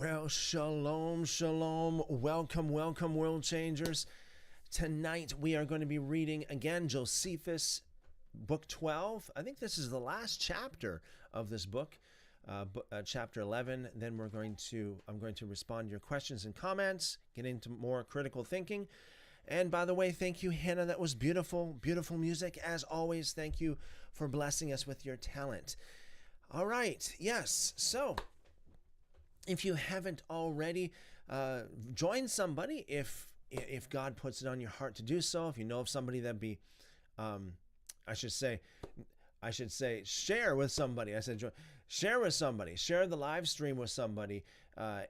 Well, shalom, shalom. Welcome, welcome, world changers. Tonight we are going to be reading again Josephus, book 12. I think this is the last chapter of this book, chapter 11. Then I'm going to respond to your questions and comments, get into more critical thinking. And by the way, thank you, Hannah. That was beautiful, beautiful music. As always, thank you for blessing us with your talent. All right, yes, so if you haven't already, join somebody if God puts it on your heart to do so. If you know of somebody that'd be, I should say, share with somebody. I said, share with somebody. Share the live stream with somebody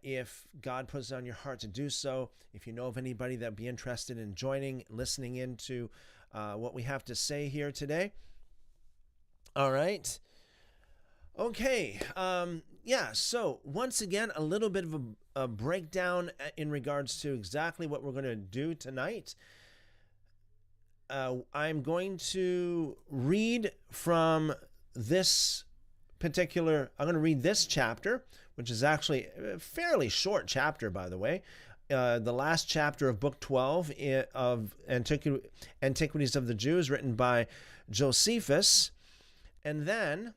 if God puts it on your heart to do so. If you know of anybody that'd be interested in joining, listening into what we have to say here today. All right. Okay, so once again, a little bit of a breakdown in regards to exactly what we're going to do tonight. I'm going to read from this I'm going to read this chapter, which is actually a fairly short chapter, by the way. The last chapter of Book 12 of Antiquities of the Jews, written by Josephus. And then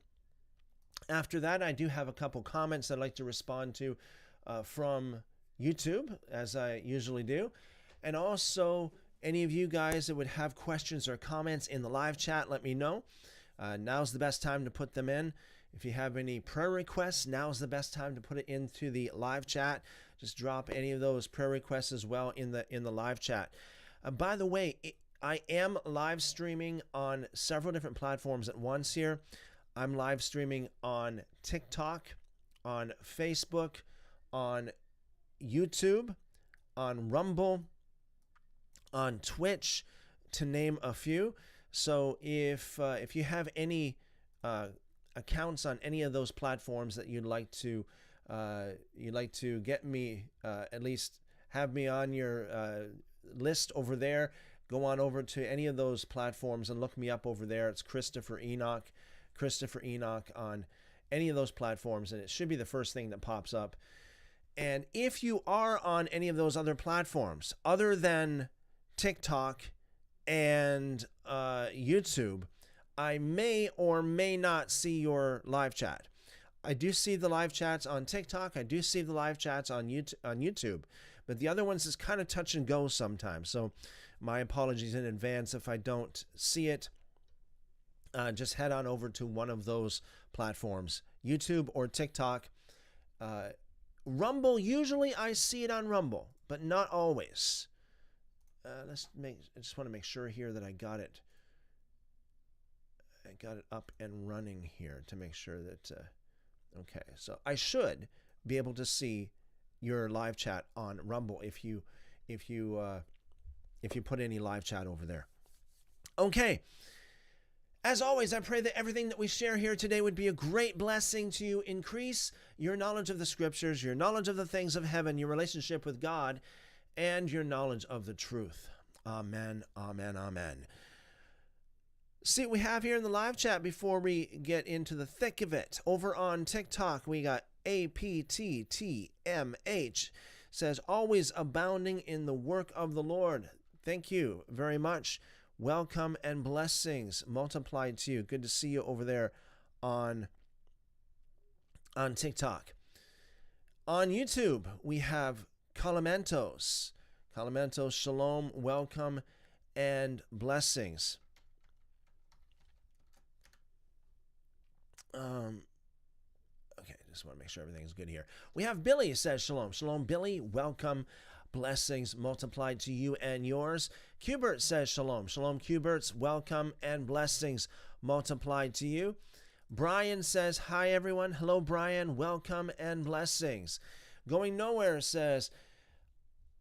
after that, I do have a couple comments I'd like to respond to from YouTube, as I usually do. And also, any of you guys that would have questions or comments in the live chat, let me know. Now's the best time to put them in. If you have any prayer requests, now's the best time to put it into the live chat. Just drop any of those prayer requests as well in the live chat. By the way, I am live streaming on several different platforms at once here. I'm live streaming on TikTok, on Facebook, on YouTube, on Rumble, on Twitch, to name a few. So if you have any accounts on any of those platforms that you'd like to get me, at least have me on your list over there, go on over to any of those platforms and look me up over there. It's Christopher Enoch on any of those platforms, and it should be the first thing that pops up. And if you are on any of those other platforms other than TikTok and YouTube, I may or may not see your live chat. I do see the live chats on TikTok. I do see the live chats on YouTube, but the other ones is kind of touch and go sometimes. So my apologies in advance if I don't see it. Just head on over to one of those platforms, YouTube or TikTok. Rumble, usually I see it on Rumble, but not always. I just want to make sure here that I got it up and running here to make sure that, okay, so I should be able to see your live chat on Rumble if you put any live chat over there. Okay. As always, I pray that everything that we share here today would be a great blessing to you, increase your knowledge of the scriptures, your knowledge of the things of heaven, your relationship with God, and your knowledge of the truth. Amen, amen, amen. See what we have here in the live chat before we get into the thick of it. Over on TikTok, we got APTTMH, says, always abounding in the work of the Lord. Thank you very much. Welcome and blessings multiplied to you. Good to see you over there on TikTok. On YouTube, we have Calamentos. Calamentos, shalom, welcome, and blessings. Okay, just want to make sure everything's good here. We have Billy says shalom. Shalom, Billy, welcome. Blessings multiplied to you and yours. Cubert says shalom. Shalom, Cuberts. Welcome and blessings multiplied to you. Brian says, hi, everyone. Hello, Brian. Welcome and blessings. Going Nowhere says,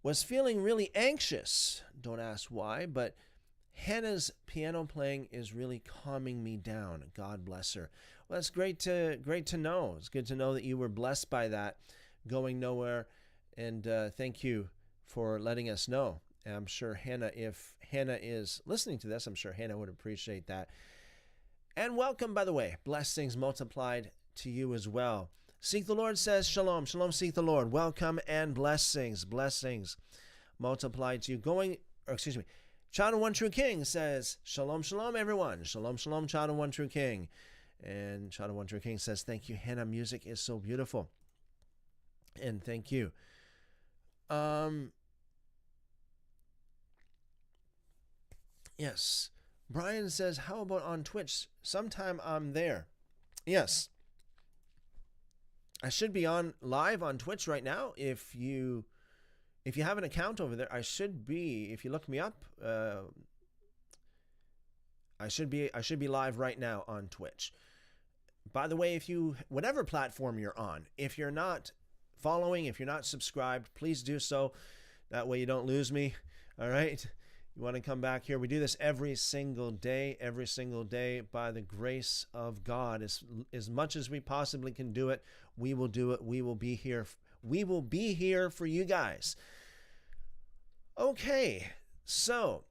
was feeling really anxious. Don't ask why, but Hannah's piano playing is really calming me down. God bless her. Well, that's great to know. It's good to know that you were blessed by that. Going Nowhere. And thank you for letting us know. And I'm sure Hannah, if Hannah is listening to this, I'm sure Hannah would appreciate that. And welcome, by the way. Blessings multiplied to you as well. Seek the Lord says shalom. Shalom, seek the Lord. Welcome and blessings. Blessings multiplied to you. Child of One True King says, shalom, shalom, everyone. Shalom, shalom, child of One True King. And child of One True King says, thank you, Hannah. Music is so beautiful. And thank you. Yes. Brian says, how about on Twitch? Sometime I'm there. Yes. I should be on live on Twitch right now. If you have an account over there, I should be. If you look me up, I should be live right now on Twitch. By the way, whatever platform you're on, if you're not following, if you're not subscribed, please do so. That way you don't lose me. All right. You want to come back here. We do this every single day by the grace of God. As much as we possibly can do it, we will do it. We will be here. We will be here for you guys. Okay, so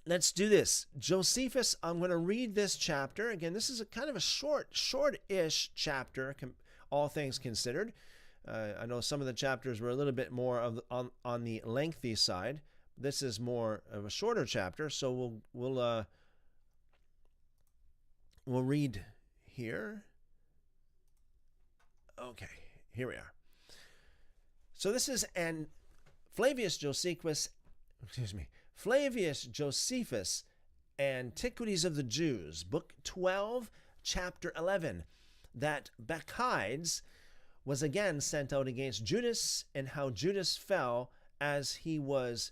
let's do this. Josephus, I'm going to read this chapter. Again, this is a kind of a short-ish chapter, all things considered. I know some of the chapters were a little bit more on the lengthy side. This is more of a shorter chapter, so we'll read here. Okay, here we are. So this is Flavius Josephus, Antiquities of the Jews, Book 12, Chapter 11, that Bacchides was again sent out against Judas, and how Judas fell as he was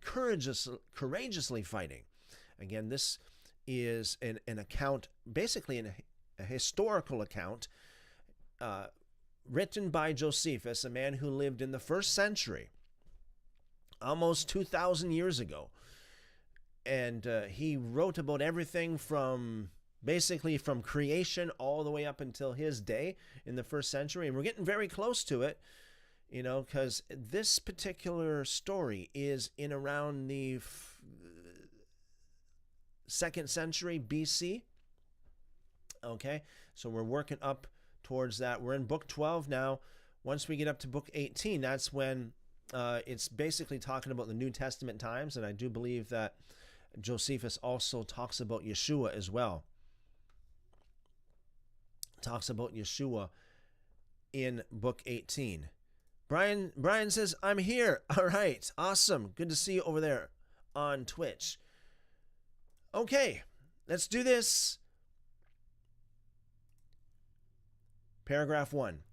courageously fighting. Again, this is an account, basically a historical account, written by Josephus, a man who lived in the 1st century, almost 2,000 years ago. And he wrote about everything from creation all the way up until his day in the 1st century. And we're getting very close to it, because this particular story is in around the 2nd century BC. Okay, so we're working up towards that. We're in book 12 now. Once we get up to book 18, that's when it's basically talking about the New Testament times, and I do believe that Josephus also talks about Yeshua as well. Talks about Yeshua in book 18. Brian says, I'm here. All right, awesome. Good to see you over there on Twitch. Okay, let's do this. Paragraph 1.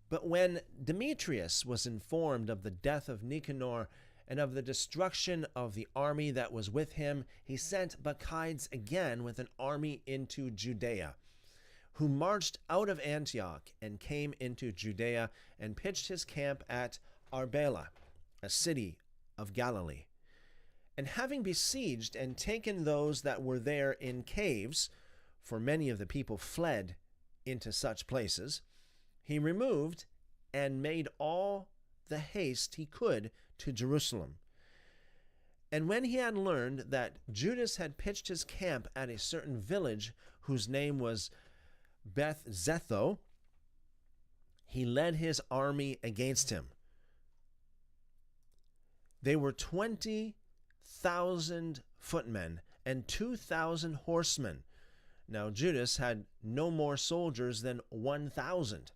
But when Demetrius was informed of the death of Nicanor and of the destruction of the army that was with him, he sent Bacchides again with an army into Judea, who marched out of Antioch and came into Judea and pitched his camp at Arbela, a city of Galilee. And having besieged and taken those that were there in caves, for many of the people fled into such places, he removed and made all the haste he could to Jerusalem. And when he had learned that Judas had pitched his camp at a certain village whose name was Beth Zetho, he led his army against him. They were 20,000 footmen and 2,000 horsemen. Now Judas had no more soldiers than 1,000.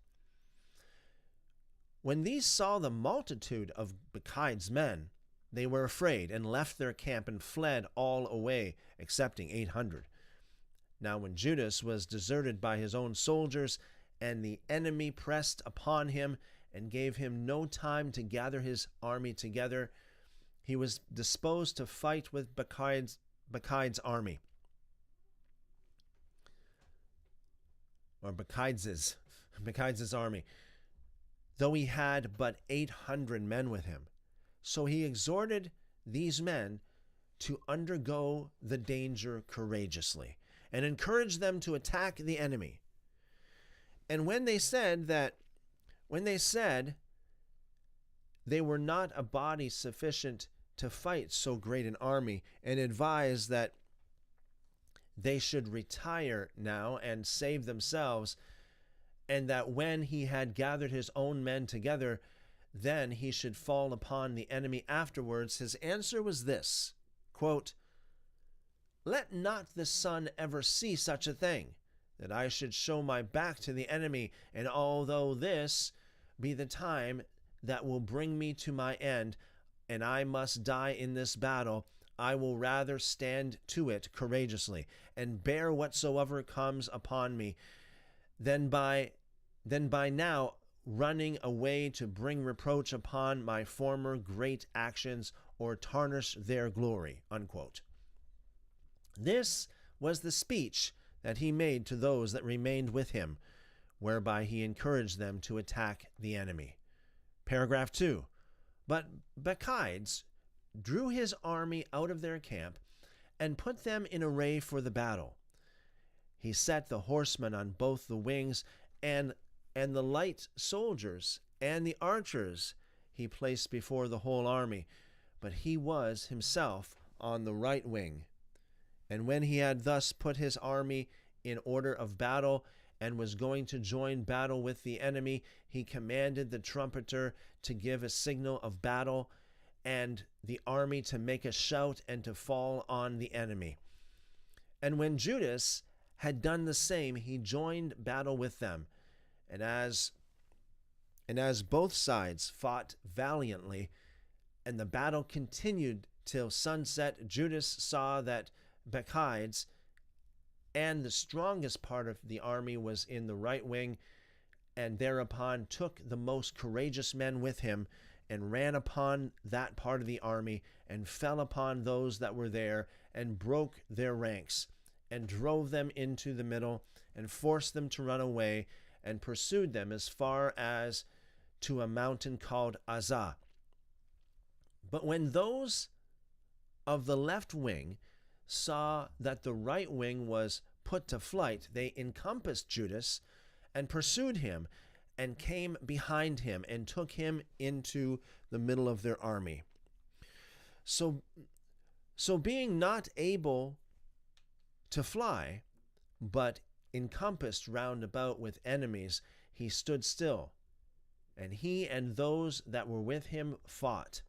When these saw the multitude of Bacchides' men, they were afraid and left their camp and fled all away, excepting 800. Now when Judas was deserted by his own soldiers, and the enemy pressed upon him and gave him no time to gather his army together, he was disposed to fight with Bacchides' army. Or Bacchides' army, though he had but 800 men with him. So he exhorted these men to undergo the danger courageously, and encouraged them to attack the enemy. And when they said they were not a body sufficient to fight so great an army, and advised that they should retire now and save themselves, and that when he had gathered his own men together, then he should fall upon the enemy afterwards, his answer was this, quote, "Let not the sun ever see such a thing, that I should show my back to the enemy, and although this be the time that will bring me to my end, and I must die in this battle, I will rather stand to it courageously, and bear whatsoever comes upon me, than by now running away to bring reproach upon my former great actions or tarnish their glory." Unquote. This was the speech that he made to those that remained with him, whereby he encouraged them to attack the enemy. Paragraph 2. But Bacchides drew his army out of their camp and put them in array for the battle. He set the horsemen on both the wings, and the light soldiers and the archers he placed before the whole army, but he was himself on the right wing. And when he had thus put his army in order of battle, and was going to join battle with the enemy, he commanded the trumpeter to give a signal of battle, and the army to make a shout and to fall on the enemy. And when Judas had done the same, he joined battle with them. And as both sides fought valiantly, and the battle continued till sunset, Judas saw that Bacchides and the strongest part of the army was in the right wing, and thereupon took the most courageous men with him, and ran upon that part of the army, and fell upon those that were there, and broke their ranks, and drove them into the middle, and forced them to run away, and pursued them as far as to a mountain called Azah. But when those of the left wing saw that the right wing was put to flight, they encompassed Judas and pursued him, and came behind him and took him into the middle of their army. So being not able to fly, but encompassed round about with enemies, he stood still, and he and those that were with him fought.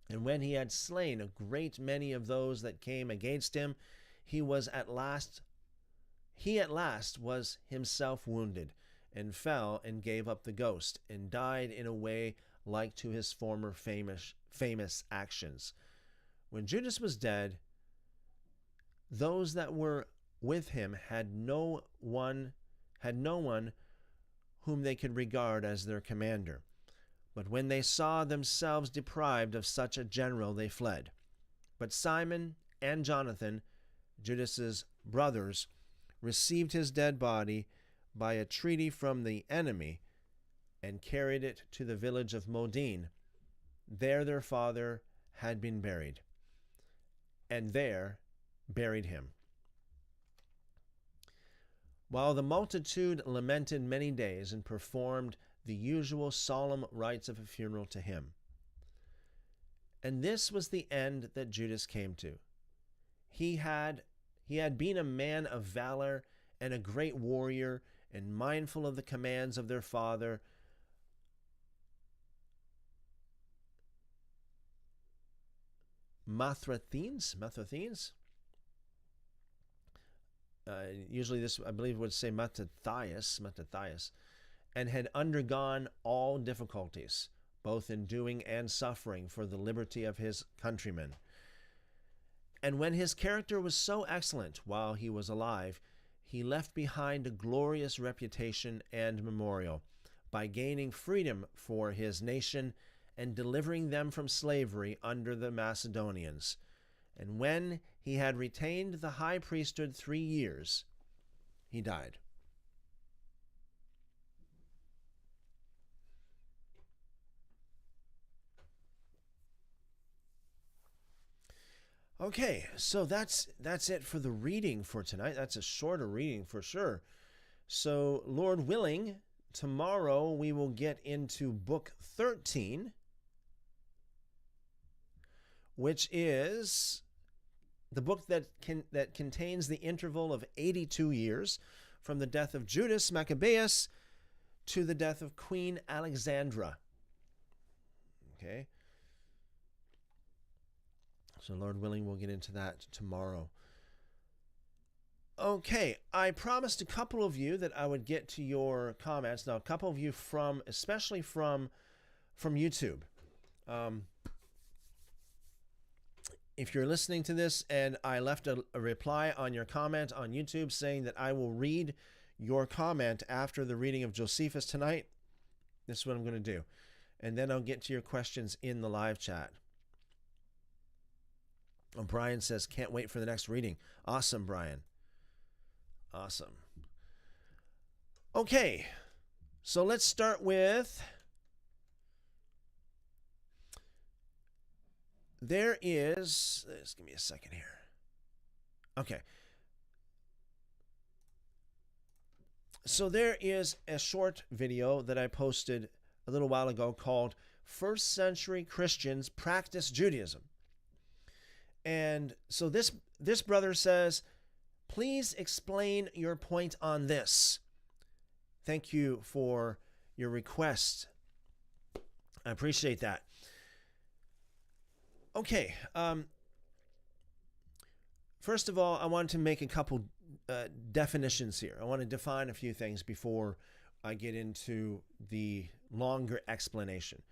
And when he had slain a great many of those that came against him, he at last was himself wounded, and fell and gave up the ghost, and died in a way like to his former famous actions. When Judas was dead, those that were with him had no one whom they could regard as their commander. But when they saw themselves deprived of such a general, they fled. But Simon and Jonathan, Judas's brothers, received his dead body by a treaty from the enemy, and carried it to the village of Modin. There their father had been buried, and there buried him. While the multitude lamented many days, and performed the usual solemn rites of a funeral to him. And this was the end that Judas came to. He had been a man of valor and a great warrior, and mindful of the commands of their father, Mithrathenes. Usually this, I believe, would say Mattathias, and had undergone all difficulties, both in doing and suffering, for the liberty of his countrymen. And when his character was so excellent while he was alive, he left behind a glorious reputation and memorial, by gaining freedom for his nation and delivering them from slavery under the Macedonians. And when he had retained the high priesthood 3 years, he died. Okay, so that's it for the reading for tonight. That's a shorter reading for sure. So, Lord willing, tomorrow we will get into Book 13, which is the book that contains the interval of 82 years, from the death of Judas Maccabeus to the death of Queen Alexandra. Okay? So Lord willing, we'll get into that tomorrow. Okay, I promised a couple of you that I would get to your comments. Now, a couple of you especially from YouTube. If you're listening to this and I left a reply on your comment on YouTube saying that I will read your comment after the reading of Josephus tonight, this is what I'm going to do. And then I'll get to your questions in the live chat. Oh, Brian says, can't wait for the next reading. Awesome, Brian. Awesome. Okay, so let's start with... Just give me a second here. Okay. So there is a short video that I posted a little while ago called First Century Christians Practice Judaism. And so this brother says, please explain your point on this. Thank you for your request. I appreciate that. Okay. First of all, I want to make a couple definitions here. I want to define a few things before I get into the longer explanation.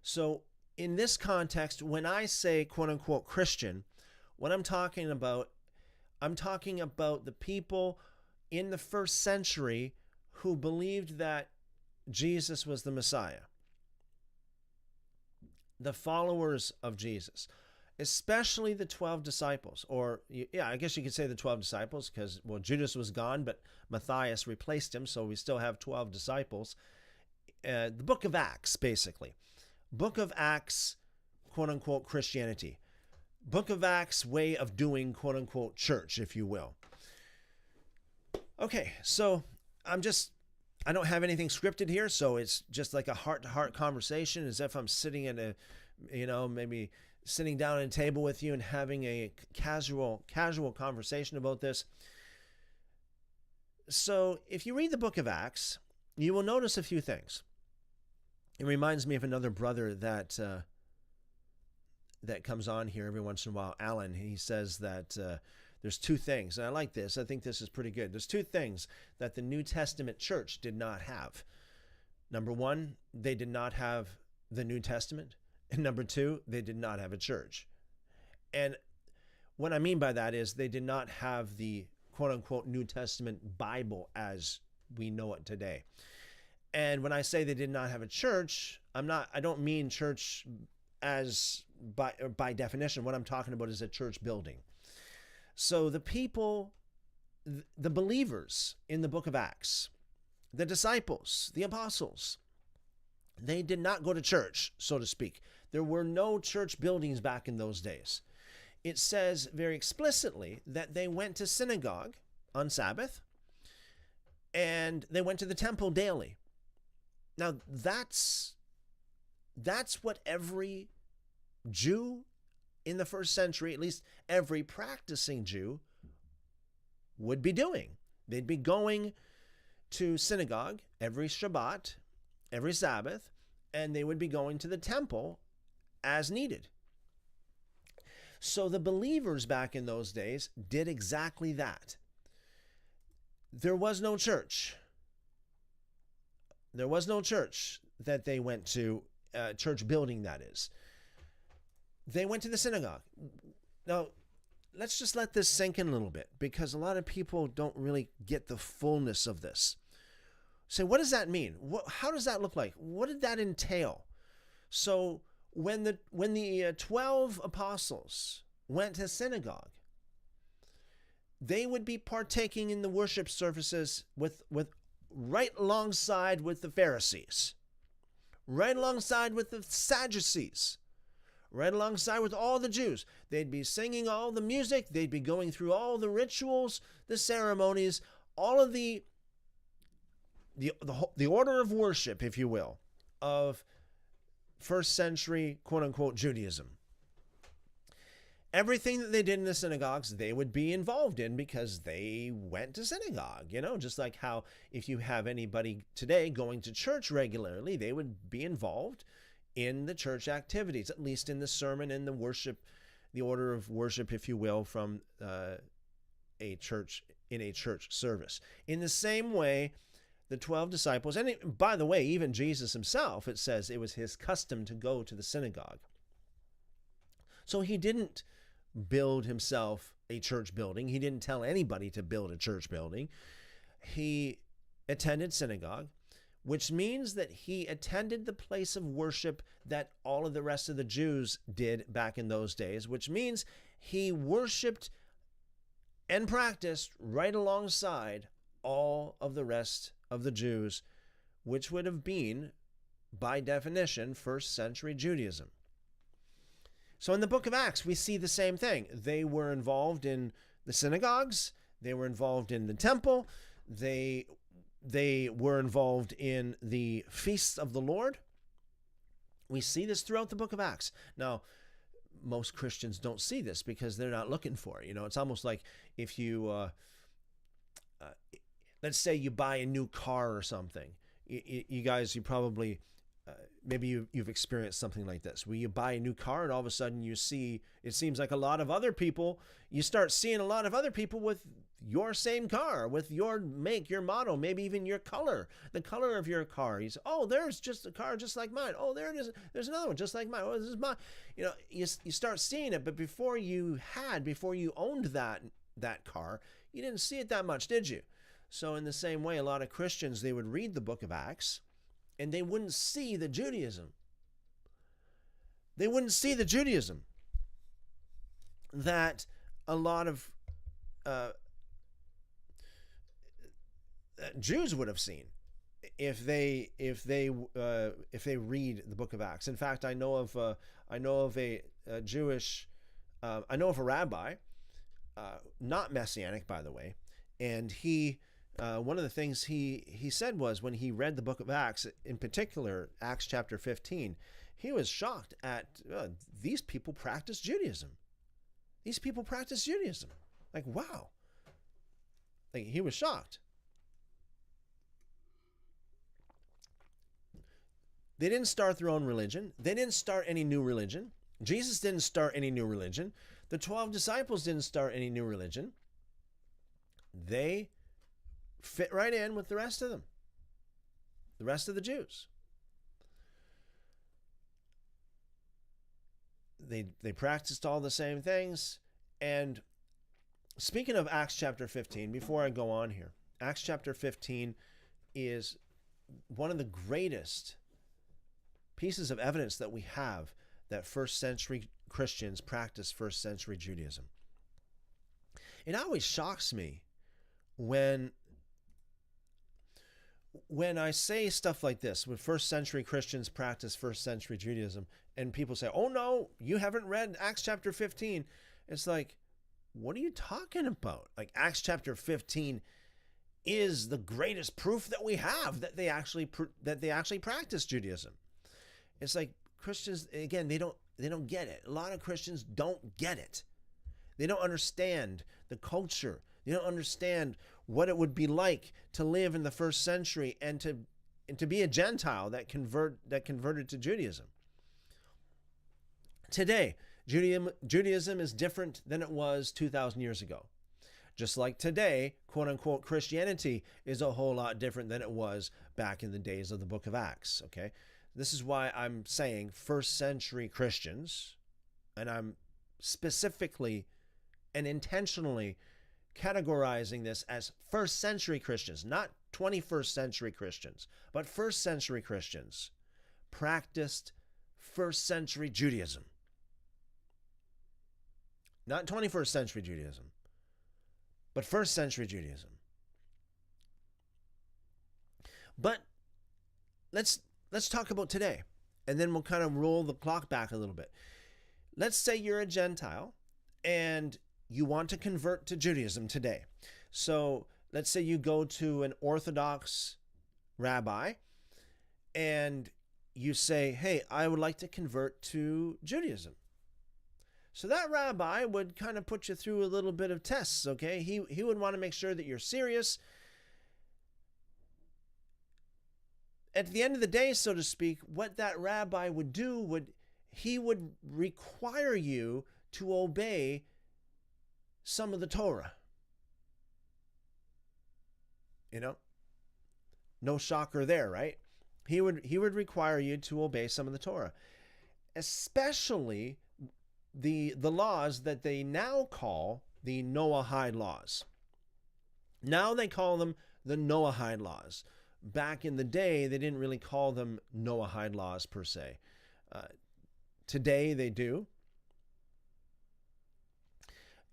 So in this context, when I say quote unquote Christian, what I'm talking about the people in the first century who believed that Jesus was the Messiah. The followers of Jesus, especially the 12 disciples, or yeah, I guess you could say the 12 disciples because, well, Judas was gone, but Matthias replaced him, so we still have 12 disciples. The Book of Acts, basically. Book of Acts, quote-unquote, Christianity. Book of Acts way of doing, quote-unquote, church, if you will. Okay, so I don't have anything scripted here, so it's just like a heart-to-heart conversation, as if I'm sitting at maybe sitting down at a table with you and having a casual conversation about this. So if you read the Book of Acts, you will notice a few things. It reminds me of another brother that comes on here every once in a while, Alan. He says that there's two things, and I like this. I think this is pretty good. There's two things that the New Testament church did not have. Number one, they did not have the New Testament. And number two, they did not have a church. And what I mean by that is they did not have the quote-unquote New Testament Bible as we know it today. And when I say they did not have a church, I don't mean church as by definition. What I'm talking about is a church building. So the people, the believers in the Book of Acts, the disciples, the apostles, they did not go to church, so to speak. There were no church buildings back in those days. It says very explicitly that they went to synagogue on Sabbath and they went to the temple daily. Now, that's what every Jew in the first century, at least every practicing Jew, would be doing. They'd be going to synagogue every Shabbat, every Sabbath, and they would be going to the temple as needed. So the believers back in those days did exactly that. There was no church. There was no church that they went to, church building, that is. They went to the synagogue. Now, let's just let this sink in a little bit, because a lot of people don't really get the fullness of this. So what does that mean? How does that look like? What did that entail? So when the 12 apostles went to synagogue, they would be partaking in the worship services with right alongside with the Pharisees, right alongside with the Sadducees, right alongside with all the Jews. They'd be singing all the music. They'd be going through all the rituals, the ceremonies, all of the order of worship, if you will, of first century, quote unquote, Judaism. everything that they did in the synagogues, they would be involved in because they went to synagogue, just like how if you have anybody today going to church regularly, they would be involved in the church activities, at least in the sermon and the worship, the order of worship, if you will, from a church service. In the same way, the 12 disciples, and by the way, even Jesus himself, it says it was his custom to go to the synagogue. So he didn't build himself a church building. He didn't tell anybody to build a church building. He attended synagogue, which means that he attended the place of worship that all of the rest of the Jews did back in those days, which means he worshiped and practiced right alongside all of the rest of the Jews, which would have been, by definition, first century Judaism. So in the book of Acts, we see the same thing. They were involved in the synagogues. They were involved in the temple. They were involved in the feasts of the Lord. We see this throughout the book of Acts. Now, most Christians don't see this because they're not looking for it. It's almost like if you, let's say you buy a new car or something. You guys, you probably... maybe you've experienced something like this, where you buy a new car and all of a sudden you see, it seems like you start seeing a lot of other people with your same car, with your make, your model, maybe even your color, the color of your car. You say, oh, there's just a car just like mine. Oh, there it is. There's another one just like mine. Oh, this is mine. You start seeing it, but before you owned that car, you didn't see it that much, did you? So in the same way, a lot of Christians, they would read the book of Acts, and they wouldn't see the Judaism. They wouldn't see the Judaism that a lot of Jews would have seen if they read the book of Acts. In fact, I know of a rabbi, not Messianic, by the way, and he. One of the things he said was when he read the book of Acts, in particular, Acts chapter 15, he was shocked at these people practice Judaism. These people practice Judaism. Like, wow. Like, he was shocked. They didn't start their own religion. They didn't start any new religion. Jesus didn't start any new religion. The 12 disciples didn't start any new religion. They fit right in with the rest of them, the rest of the Jews. They practiced all the same things. And speaking of Acts chapter 15, before I go on here, Acts chapter 15 is one of the greatest pieces of evidence that we have that first century Christians practiced first century Judaism. It always shocks me when I say stuff like this, when first century Christians practice first century Judaism, and people say, oh no, you haven't read Acts chapter 15. It's like, what are you talking about? Like, Acts chapter 15 is the greatest proof that we have that they actually practice Judaism. It's like Christians, again, they don't get it. A lot of Christians don't get it. They don't understand the culture. They don't understand what it would be like to live in the first century and to be a Gentile that converted to Judaism. Today, Judaism is different than it was 2,000 years ago. Just like today, quote-unquote, Christianity is a whole lot different than it was back in the days of the book of Acts, okay? This is why I'm saying first century Christians, and I'm specifically and intentionally categorizing this as first century Christians, not 21st century Christians, but first century Christians practiced first century Judaism. Not 21st century Judaism, but first century Judaism. But let's talk about today, and then we'll kind of roll the clock back a little bit. Let's say you're a Gentile and you want to convert to Judaism today. So let's say you go to an Orthodox rabbi and you say, hey, I would like to convert to Judaism. So that rabbi would kind of put you through a little bit of tests, okay? He would want to make sure that you're serious. At the end of the day, so to speak, what that rabbi would do he would require you to obey some of the Torah. You know? No shocker there, right? He would require you to obey some of the Torah, especially the laws that they now call the Noahide laws. Now they call them the Noahide laws. Back in the day, they didn't really call them Noahide laws per se. Today they do.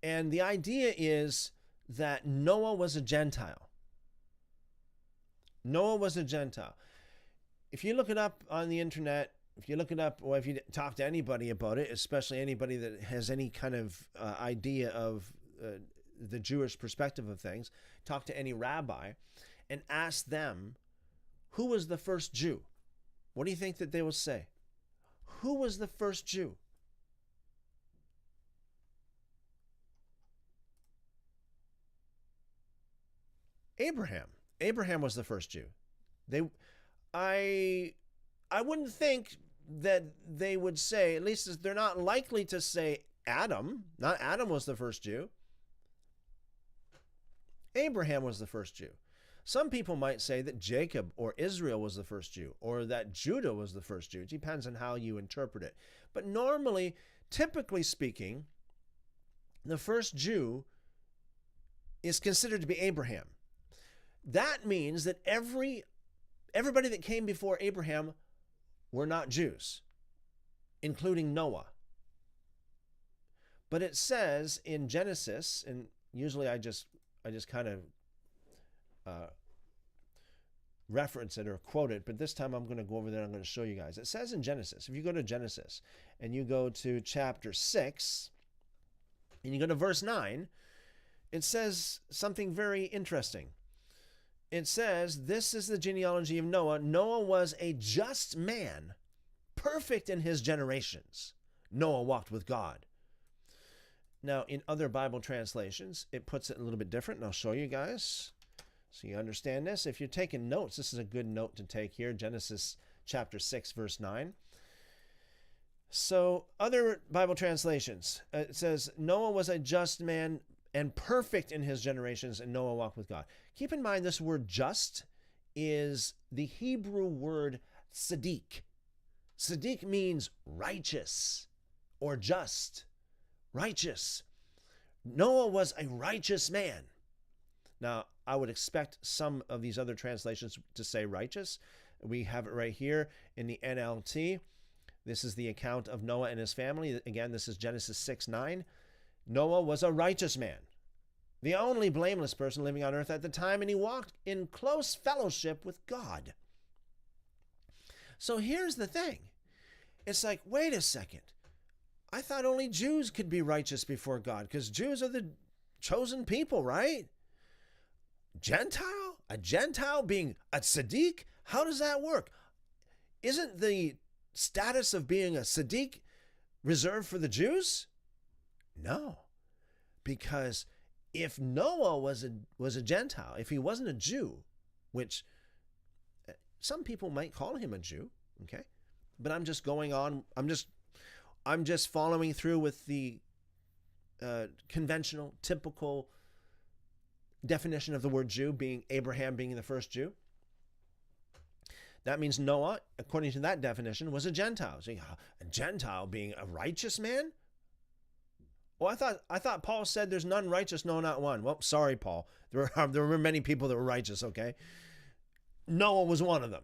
And the idea is that Noah was a Gentile. Noah was a Gentile. If you look it up on the internet, if you look it up, or if you talk to anybody about it, especially anybody that has any kind of idea of the Jewish perspective of things, talk to any rabbi and ask them, who was the first Jew? What do you think that they will say? Who was the first Jew? Abraham. Abraham was the first Jew. I wouldn't think that they would say, at least they're not likely to say Adam. Not Adam was the first Jew. Abraham was the first Jew. Some people might say that Jacob or Israel was the first Jew, or that Judah was the first Jew. It depends on how you interpret it. But normally, typically speaking, the first Jew is considered to be Abraham. That means that everybody that came before Abraham were not Jews, including Noah. But it says in Genesis, and usually I just kind of reference it or quote it, but this time I'm going to go over there and I'm going to show you guys. It says in Genesis, if you go to Genesis and you go to chapter 6 and you go to verse 9, it says something very interesting. It says, this is the genealogy of Noah. Noah was a just man, perfect in his generations. Noah walked with God. Now, in other Bible translations, it puts it a little bit different, and I'll show you guys so you understand this. If you're taking notes, this is a good note to take here, Genesis chapter 6, verse 9. So, other Bible translations, it says, Noah was a just man and perfect in his generations, and Noah walked with God. Keep in mind, this word just is the Hebrew word tzaddik. Tzaddik means righteous or just. Righteous. Noah was a righteous man. Now, I would expect some of these other translations to say righteous. We have it right here in the NLT. This is the account of Noah and his family. Again, this is Genesis 6:9. Noah was a righteous man, the only blameless person living on earth at the time, and he walked in close fellowship with God. So here's the thing. It's like, wait a second. I thought only Jews could be righteous before God, because Jews are the chosen people, right? Gentile? A Gentile being a tzaddik? How does that work? Isn't the status of being a tzaddik reserved for the Jews? No, because if Noah was a Gentile, if he wasn't a Jew, which some people might call him a Jew, okay, but I'm just going on. I'm just following through with the conventional, typical definition of the word Jew, being Abraham being the first Jew. That means Noah, according to that definition, was a Gentile. So a Gentile being a righteous man? Well, I thought Paul said there's none righteous, no, not one. Well, sorry, Paul. There were many people that were righteous, okay? Noah was one of them.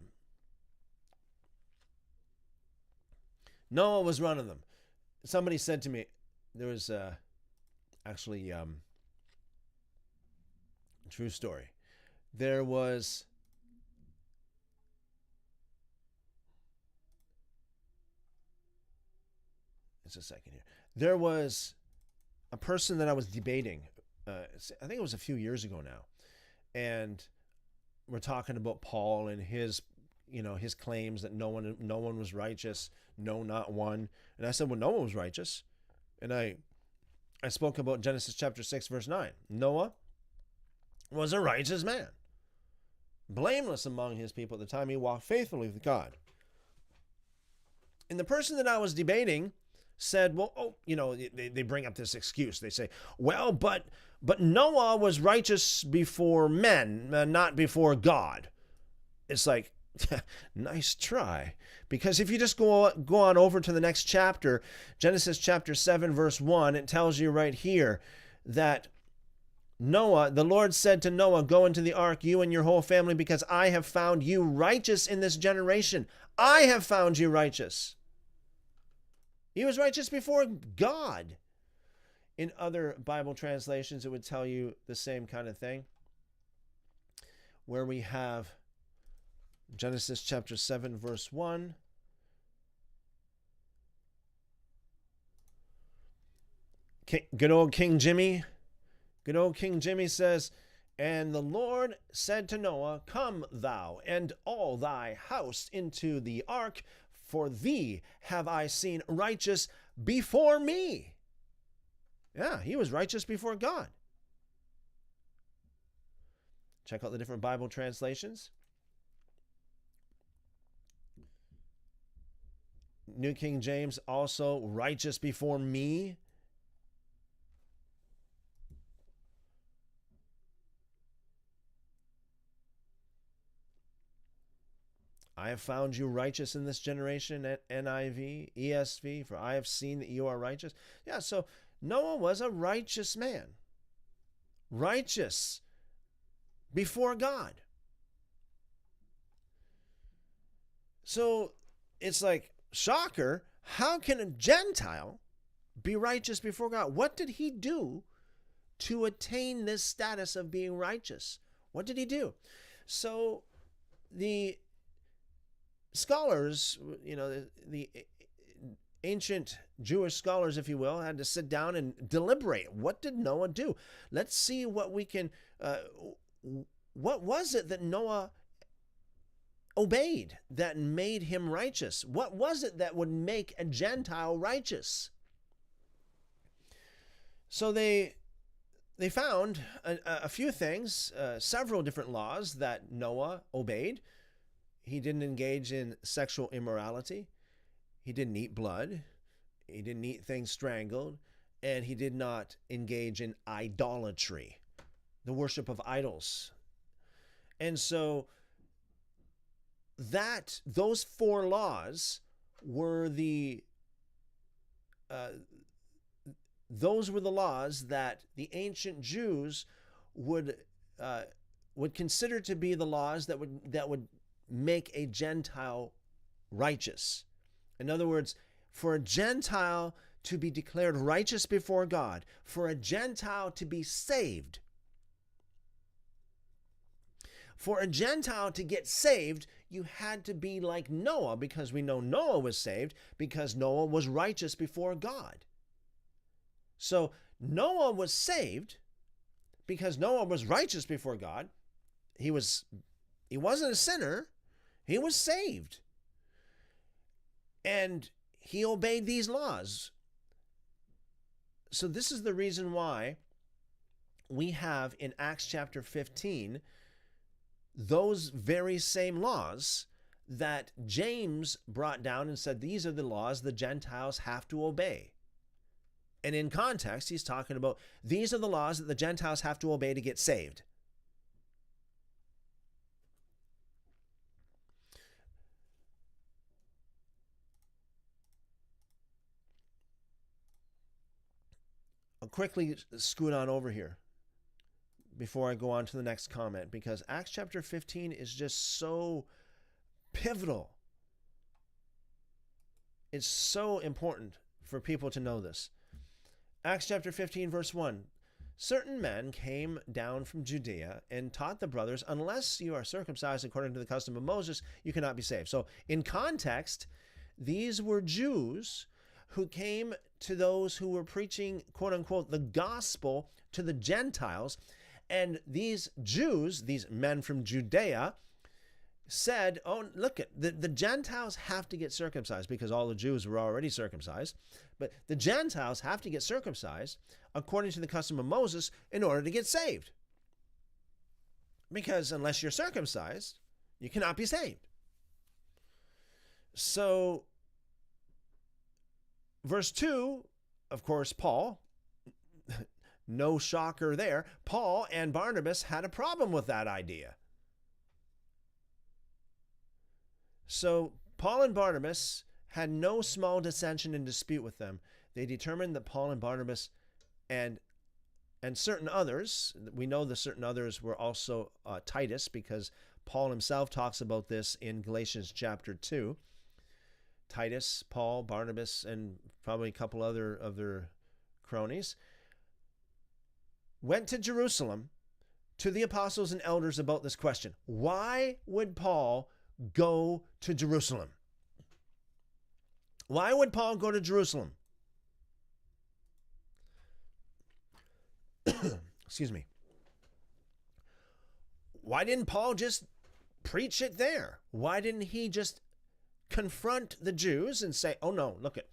Noah was one of them. Somebody said to me, there was actually a true story. There was just a second here. There was a person that I was debating. I think it was a few years ago now, and we're talking about Paul and his claims that no one was righteous, no, not one. And I said, well, no one was righteous. And I spoke about Genesis chapter 6, verse 9. Noah was a righteous man, blameless among his people at the time. He walked faithfully with God. And the person that I was debating said, well, they bring up this excuse. They say, well, but Noah was righteous before men, not before God. It's like, nice try. Because if you just go on over to the next chapter, Genesis chapter 7, verse 1, it tells you right here that Noah, the Lord said to Noah, go into the ark, you and your whole family, because I have found you righteous in this generation. I have found you righteous. He was righteous before God. In other Bible translations, it would tell you the same kind of thing, where we have Genesis chapter 7, verse 1. Good old King Jimmy says, and the Lord said to Noah, come thou and all thy house into the ark, for thee have I seen righteous before me. Yeah, he was righteous before God. Check out the different Bible translations. New King James also, righteous before me. I have found you righteous in this generation at NIV, ESV, for I have seen that you are righteous. Yeah, so Noah was a righteous man. Righteous before God. So it's like, shocker, how can a Gentile be righteous before God? What did he do to attain this status of being righteous? What did he do? So the scholars, the ancient Jewish scholars, if you will, had to sit down and deliberate. What did Noah do? Let's see what we can, what was it that Noah obeyed that made him righteous? What was it that would make a Gentile righteous? So they found a few things, several different laws that Noah obeyed. He didn't engage in sexual immorality. He didn't eat blood. He didn't eat things strangled. And he did not engage in idolatry, the worship of idols. And so those 4 laws were those were the laws that the ancient Jews would consider to be the laws that would make a Gentile righteous. In other words, for a Gentile to be declared righteous before God, for a Gentile to be saved, for a Gentile to get saved, you had to be like Noah, because we know Noah was saved because Noah was righteous before God. So Noah was saved because Noah was righteous before God. He wasn't a sinner. He was saved. And he obeyed these laws. So this is the reason why we have in Acts chapter 15 those very same laws that James brought down and said, these are the laws the Gentiles have to obey. And in context, he's talking about these are the laws that the Gentiles have to obey to get saved. I'll quickly scoot on over here before I go on to the next comment, because Acts chapter 15 is just so pivotal. It's so important for people to know this. Acts chapter 15, verse 1. Certain men came down from Judea and taught the brothers, unless you are circumcised according to the custom of Moses, you cannot be saved. So in context, these were Jews who came to those who were preaching, quote unquote, the gospel to the Gentiles. And these Jews, these men from Judea, said, oh, look, the Gentiles have to get circumcised because all the Jews were already circumcised. But the Gentiles have to get circumcised according to the custom of Moses in order to get saved. Because unless you're circumcised, you cannot be saved. So, verse 2, of course, Paul, no shocker there, Paul and Barnabas had a problem with that idea. So, Paul and Barnabas had no small dissension and dispute with them. They determined that Paul and Barnabas and certain others, we know the certain others were also Titus, because Paul himself talks about this in Galatians chapter 2. Titus, Paul, Barnabas, and probably a couple other of their cronies went to Jerusalem to the apostles and elders about this question. Why would Paul go to Jerusalem? Why would Paul go to Jerusalem? Excuse me. Why didn't Paul just preach it there? Why didn't he just confront the Jews and say, oh no, look at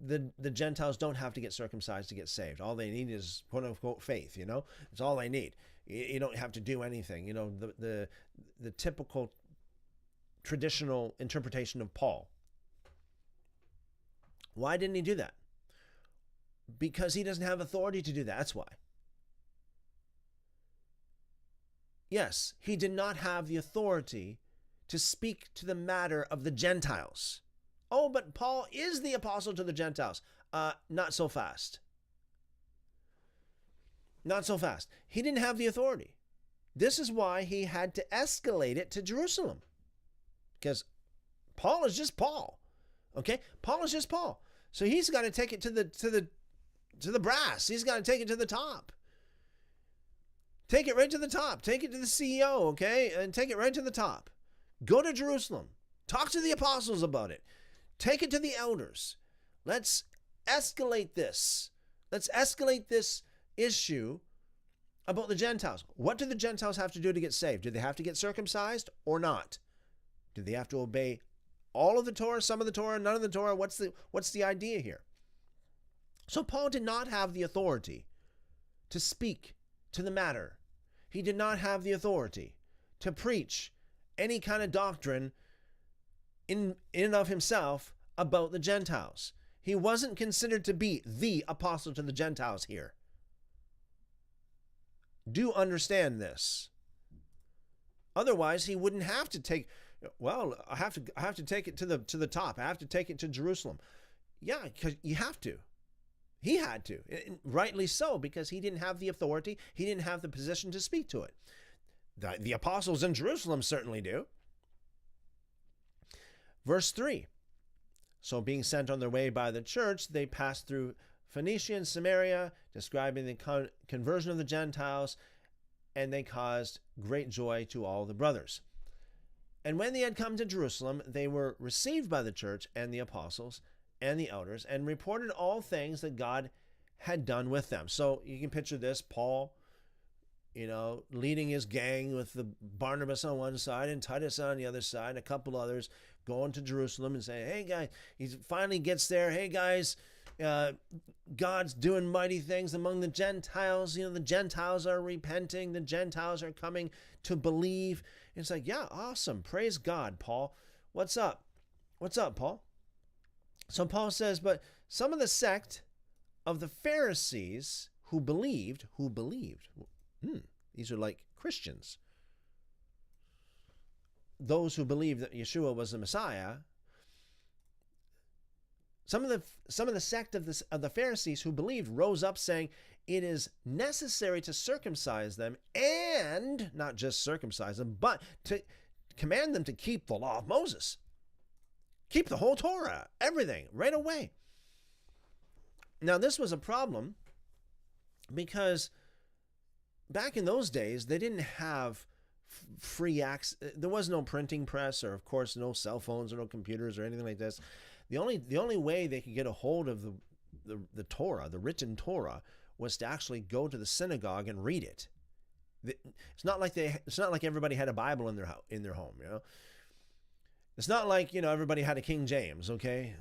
the Gentiles don't have to get circumcised to get saved. All they need is quote unquote faith, you know? It's all they need. You don't have to do anything. You know, the typical traditional interpretation of Paul. Why didn't he do that? Because he doesn't have authority to do that. That's why. Yes, he did not have the authority to speak to the matter of the Gentiles. Oh, but Paul is the apostle to the Gentiles. Not so fast. Not so fast. He didn't have the authority. This is why he had to escalate it to Jerusalem. Because Paul is just Paul. Okay? Paul is just Paul. So he's got to take it to the brass. He's got to take it to the top. Take it right to the top. Take it to the CEO, okay? And take it right to the top. Go to Jerusalem. Talk to the apostles about it. Take it to the elders. Let's escalate this. Let's escalate this issue about the Gentiles. What do the Gentiles have to do to get saved? Do they have to get circumcised or not? Do they have to obey all of the Torah, some of the Torah, none of the Torah? What's the idea here? So Paul did not have the authority to speak to the matter. He did not have the authority to preach any kind of doctrine in and of himself about the Gentiles. He wasn't considered to be the apostle to the Gentiles here. Do understand this. Otherwise, he wouldn't have to take, well, I have to take it to the top. I have to take it to Jerusalem. Yeah, because you have to. He had to, rightly so, because he didn't have the authority. He didn't have the position to speak to it. The apostles in Jerusalem certainly do. Verse 3. So being sent on their way by the church, they passed through Phoenicia and Samaria, describing the conversion of the Gentiles, and they caused great joy to all the brothers. And when they had come to Jerusalem, they were received by the church and the apostles and the elders, and reported all things that God had done with them. So you can picture this, Paul, leading his gang with the Barnabas on one side and Titus on the other side, and a couple others going to Jerusalem and saying, hey guys, he finally gets there. Hey guys, God's doing mighty things among the Gentiles. The Gentiles are repenting. The Gentiles are coming to believe. And it's like, yeah, awesome. Praise God, Paul. What's up? What's up, Paul? So Paul says, but some of the sect of the Pharisees who believed, these are like Christians. Those who believed that Yeshua was the Messiah. Some of the sect of the Pharisees who believed rose up saying, it is necessary to circumcise them, and not just circumcise them, but to command them to keep the law of Moses. Keep the whole Torah, everything, right away. Now, this was a problem because back in those days, they didn't have free access. There was no printing press, or of course, no cell phones or no computers or anything like this. The only way they could get a hold of the Torah, the written Torah, was to actually go to the synagogue and read it. It's not like everybody had a Bible in their home, you know. It's not like, you know, everybody had a King James, okay?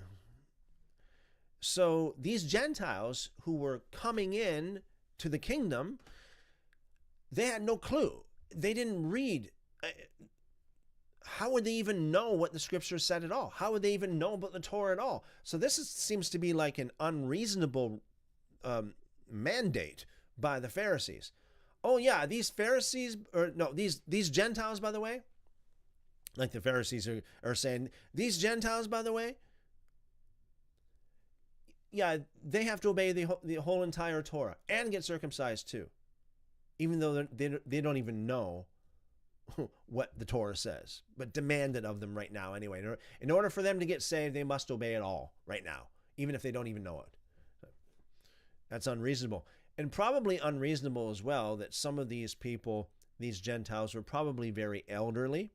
So these Gentiles who were coming in to the kingdom, they had no clue. They didn't read. How would they even know what the scriptures said at all? How would they even know about the Torah at all? So this seems to be like an unreasonable mandate by the Pharisees. Oh yeah, these Gentiles, by the way, like the Pharisees are saying, these Gentiles, by the way, yeah, they have to obey the whole entire Torah and get circumcised too, even though they don't even know what the Torah says, but demand it of them right now anyway. In order for them to get saved, they must obey it all right now, even if they don't even know it. That's unreasonable. And probably unreasonable as well that some of these people, these Gentiles, were probably very elderly.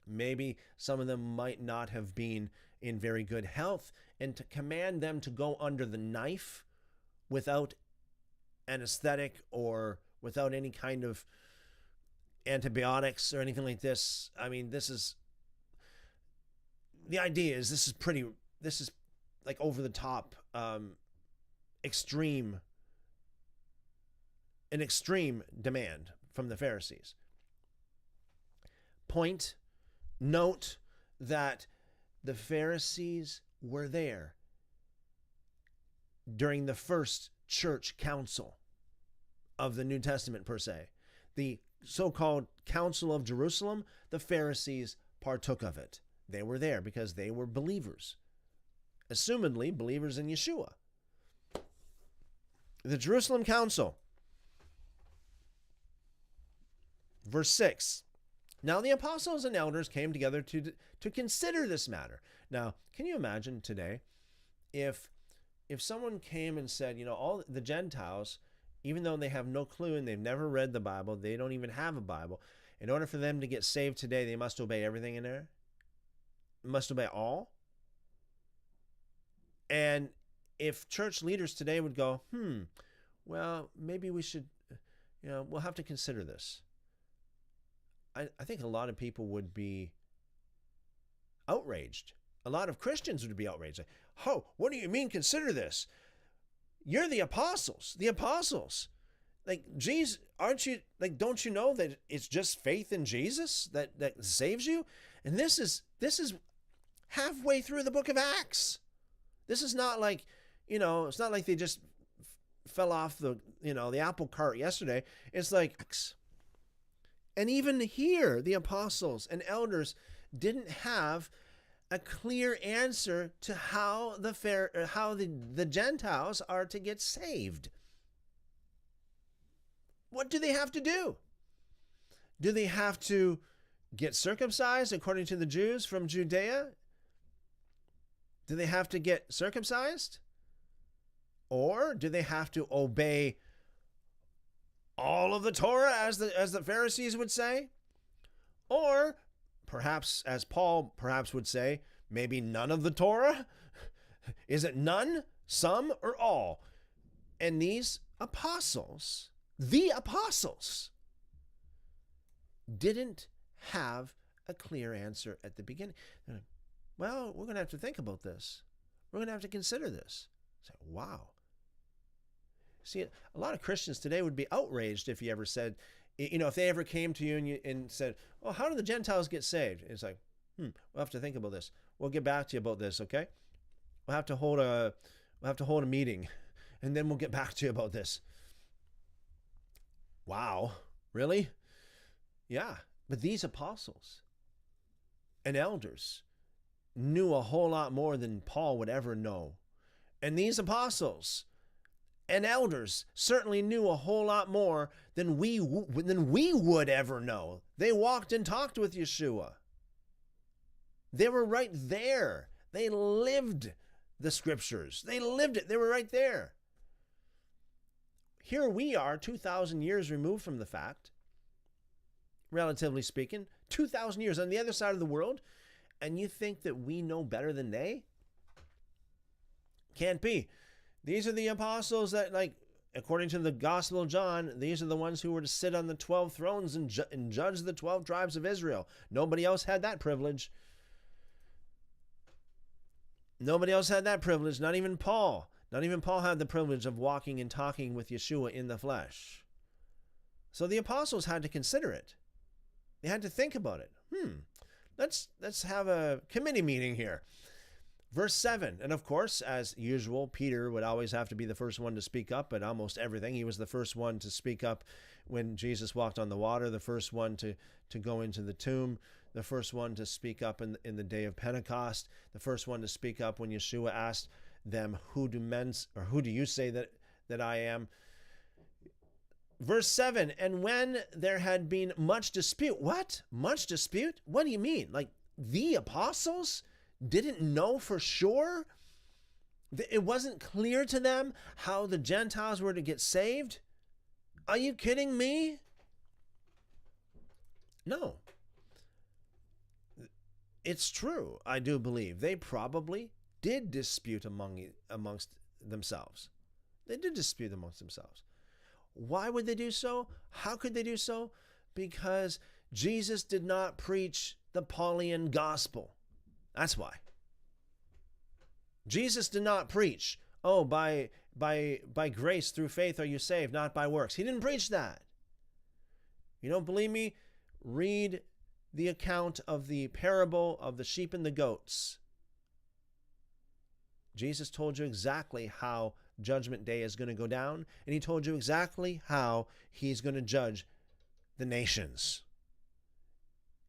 Maybe some of them might not have been in very good health, and to command them to go under the knife without anesthetic or without any kind of antibiotics or anything like this. I mean, the idea is this is like over the top, extreme demand from the Pharisees. Note that the Pharisees were there during the first church council of the New Testament per se. The so-called Council of Jerusalem, the Pharisees partook of it. They were there because they were believers, assumedly believers in Yeshua. The Jerusalem Council, verse 6. Now the apostles and elders came together to consider this matter. Now, can you imagine today if someone came and said, you know, all the Gentiles, even though they have no clue and they've never read the Bible, they don't even have a Bible, in order for them to get saved today, they must obey everything in there? Must obey all? And if church leaders today would go, well, maybe we should, you know, we'll have to consider this. I think a lot of people would be outraged. A lot of Christians would be outraged. Like, oh, what do you mean consider this? You're the apostles. The apostles. Like, Jesus, aren't you, like, don't you know that it's just faith in Jesus that saves you? And this is halfway through the book of Acts. This is not like, you know, it's not like they just fell off the apple cart yesterday. It's like Acts. And even here, the apostles and elders didn't have a clear answer to how the Gentiles are to get saved. What do they have to do? Do they have to get circumcised according to the Jews from Judea? Do they have to get circumcised? Or do they have to obey all of the Torah, as the Pharisees would say? Or perhaps, as Paul perhaps would say, maybe none of the Torah? Is it none, some, or all? And these apostles, the apostles, didn't have a clear answer at the beginning. Well, we're going to have to think about this. We're going to have to consider this. Say, wow. See, a lot of Christians today would be outraged if you ever said, you know, if they ever came to you and said, well, how do the Gentiles get saved? It's like, we'll have to think about this. We'll get back to you about this, okay? We'll have to hold a meeting, and then we'll get back to you about this. Wow, really? Yeah, but these apostles and elders knew a whole lot more than Paul would ever know. And these apostles and elders certainly knew a whole lot more than we would ever know. They walked and talked with Yeshua. They were right there. They lived the scriptures. They lived it. They were right there. Here we are, 2,000 years removed from the fact, relatively speaking, 2,000 years on the other side of the world, and you think that we know better than they? Can't be. These are the apostles that, like, according to the Gospel of John, these are the ones who were to sit on the 12 thrones and judge the 12 tribes of Israel. Nobody else had that privilege. Nobody else had that privilege, not even Paul. Not even Paul had the privilege of walking and talking with Yeshua in the flesh. So the apostles had to consider it. They had to think about it. Let's have a committee meeting here. Verse 7, and of course, as usual, Peter would always have to be the first one to speak up at almost everything. He was the first one to speak up when Jesus walked on the water, the first one to go into the tomb, the first one to speak up in the day of Pentecost, the first one to speak up when Yeshua asked them, who do you say that I am? Verse 7, and when there had been much dispute. What? Much dispute? What do you mean? Like the apostles didn't know for sure? It wasn't clear to them how the Gentiles were to get saved? Are you kidding me? No. It's true, I do believe. They probably did dispute amongst themselves. They did dispute amongst themselves. Why would they do so? How could they do so? Because Jesus did not preach the Pauline gospel. That's why. Jesus did not preach, by grace through faith are you saved, not by works. He didn't preach that. You don't believe me? Read the account of the parable of the sheep and the goats. Jesus told you exactly how Judgment Day is going to go down, and he told you exactly how he's going to judge the nations.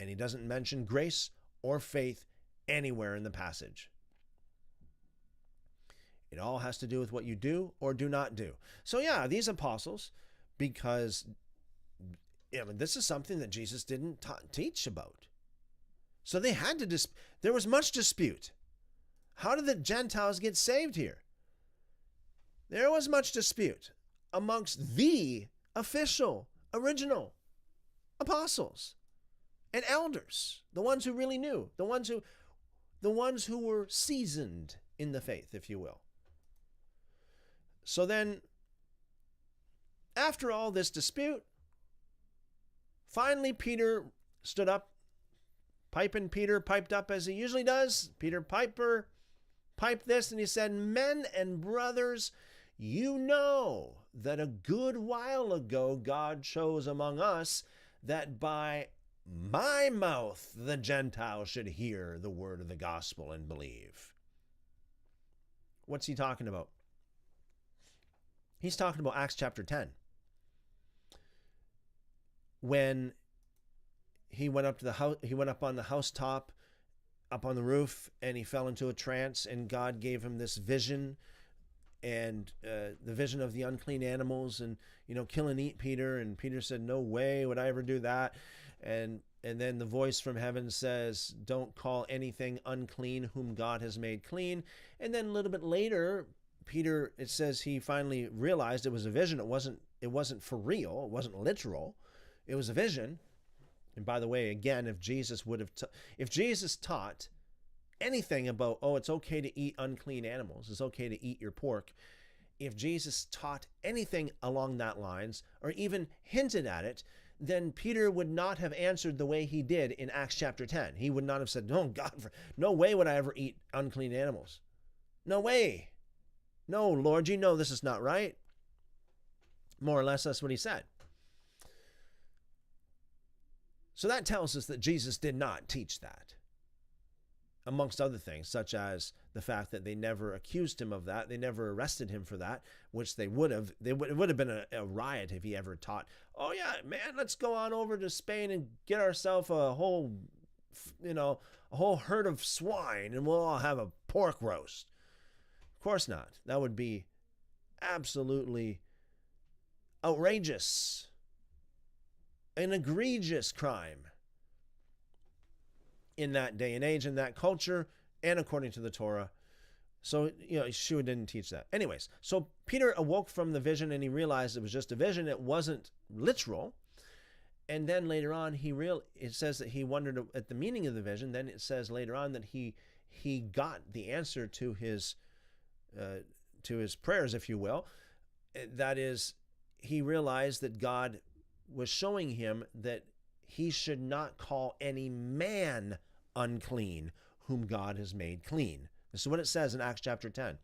And he doesn't mention grace or faith anywhere in the passage. It all has to do with what you do or do not do. So yeah, these apostles, because this is something that Jesus didn't teach about. So they had to there was much dispute. How did the Gentiles get saved here? There was much dispute amongst the official, original apostles and elders, the ones who really knew, the ones who were seasoned in the faith, if you will. So then, after all this dispute, finally Peter stood up, Peter piped up as he usually does. Peter Piper piped this, and he said, "Men and brothers, you know that a good while ago God chose among us that by my mouth the Gentiles should hear the word of the gospel and believe." What's he talking about? He's talking about Acts chapter 10. When he went up to the house, he went up on the housetop, up on the roof, and he fell into a trance, and God gave him this vision, and the vision of the unclean animals, and kill and eat Peter. And Peter said, "No way would I ever do that." And then the voice from heaven says, "Don't call anything unclean whom God has made clean." And then a little bit later, Peter, it says he finally realized it was a vision. It wasn't for real. It wasn't literal. It was a vision. And by the way, again, if Jesus taught anything about, it's okay to eat unclean animals, it's okay to eat your pork, if Jesus taught anything along that lines, or even hinted at it, then Peter would not have answered the way he did in Acts chapter 10. He would not have said, "No, God, no way would I ever eat unclean animals. No way. No, Lord, you know this is not right." More or less, that's what he said. So that tells us that Jesus did not teach that, amongst other things, such as the fact that they never accused him of that. They never arrested him for that, which they would have. It would have been a riot if he ever taught, "Oh yeah, man, let's go on over to Spain and get ourselves a whole herd of swine and we'll all have a pork roast." Of course not. That would be absolutely outrageous, an egregious crime in that day and age, in that culture, and according to the Torah. So, Yeshua didn't teach that. Anyways, so Peter awoke from the vision and he realized it was just a vision. It wasn't literal. And then later on, it says that he wondered at the meaning of the vision. Then it says later on that he got the answer to his prayers, if you will. That is, he realized that God was showing him that he should not call any man unclean whom God has made clean. This is what it says in Acts chapter 10.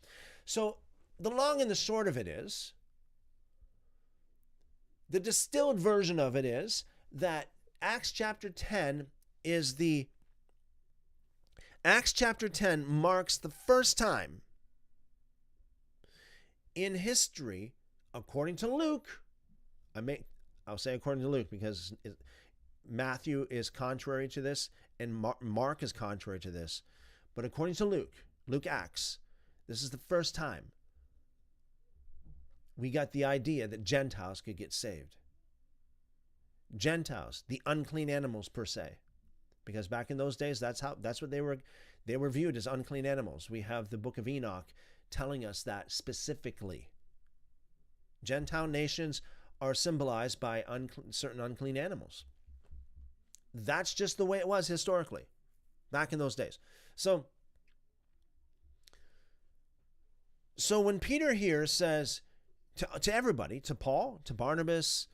So the long and the short of it is, the distilled version of it is that Acts chapter 10 marks the first time in history, according to Luke. I'll say according to Luke because Matthew is contrary to this and Mark is contrary to this. But according to Luke Acts, this is the first time we got the idea that Gentiles could get saved. Gentiles, the unclean animals per se. Because back in those days, that's what they were viewed as, unclean animals. We have the Book of Enoch telling us that specifically. Gentile nations are symbolized by certain unclean animals. That's just the way it was historically, back in those days. So when Peter here says to everybody, to Paul, to Barnabas,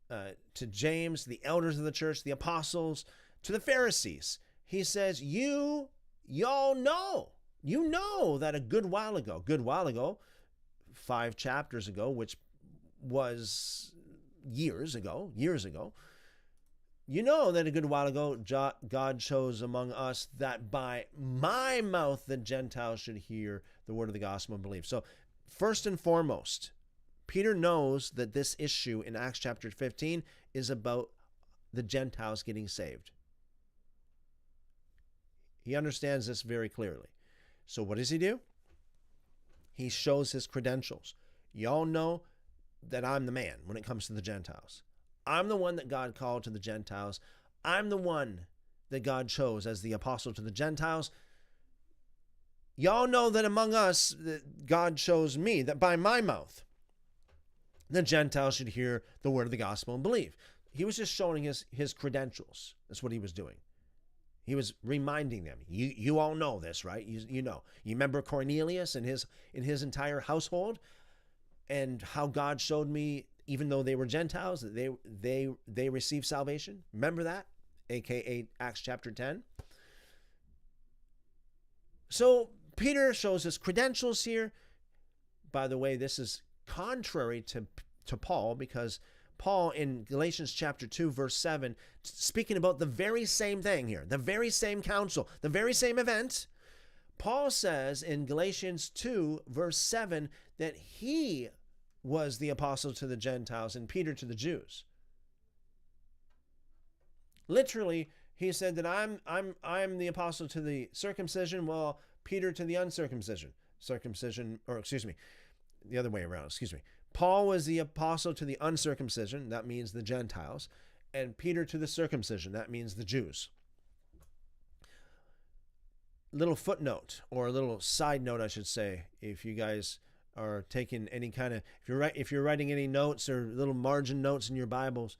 to James, the elders of the church, the apostles, to the Pharisees, he says, y'all know. You know that a good while ago, 5 chapters ago, which was years ago, you know that a good while ago, God chose among us that by my mouth the Gentiles should hear the word of the gospel and believe. So first and foremost, Peter knows that this issue in Acts chapter 15 is about the Gentiles getting saved. He understands this very clearly. So what does he do? He shows his credentials. Y'all know that I'm the man when it comes to the Gentiles. I'm the one that God called to the Gentiles. I'm the one that God chose as the apostle to the Gentiles. Y'all know that among us, that God chose me, that by my mouth, the Gentiles should hear the word of the gospel and believe. He was just showing his credentials. That's what he was doing. He was reminding them, you all know this, right? You know. You remember Cornelius and his entire household and how God showed me, even though they were Gentiles, that they received salvation? Remember that? AKA Acts chapter 10. So Peter shows his credentials here. By the way, this is contrary to Paul, because Paul in Galatians chapter 2 verse 7, speaking about the very same thing here, the very same counsel, the very same event, Paul says in Galatians 2 verse 7 that he was the apostle to the Gentiles and Peter to the Jews. Literally, he said that I'm the apostle to the circumcision, while Peter to the uncircumcision. The other way around, Paul was the apostle to the uncircumcision, that means the Gentiles, and Peter to the circumcision, that means the Jews. Little footnote, or a little side note, I should say, if you guys are taking any kind of, if you're writing any notes or little margin notes in your Bibles,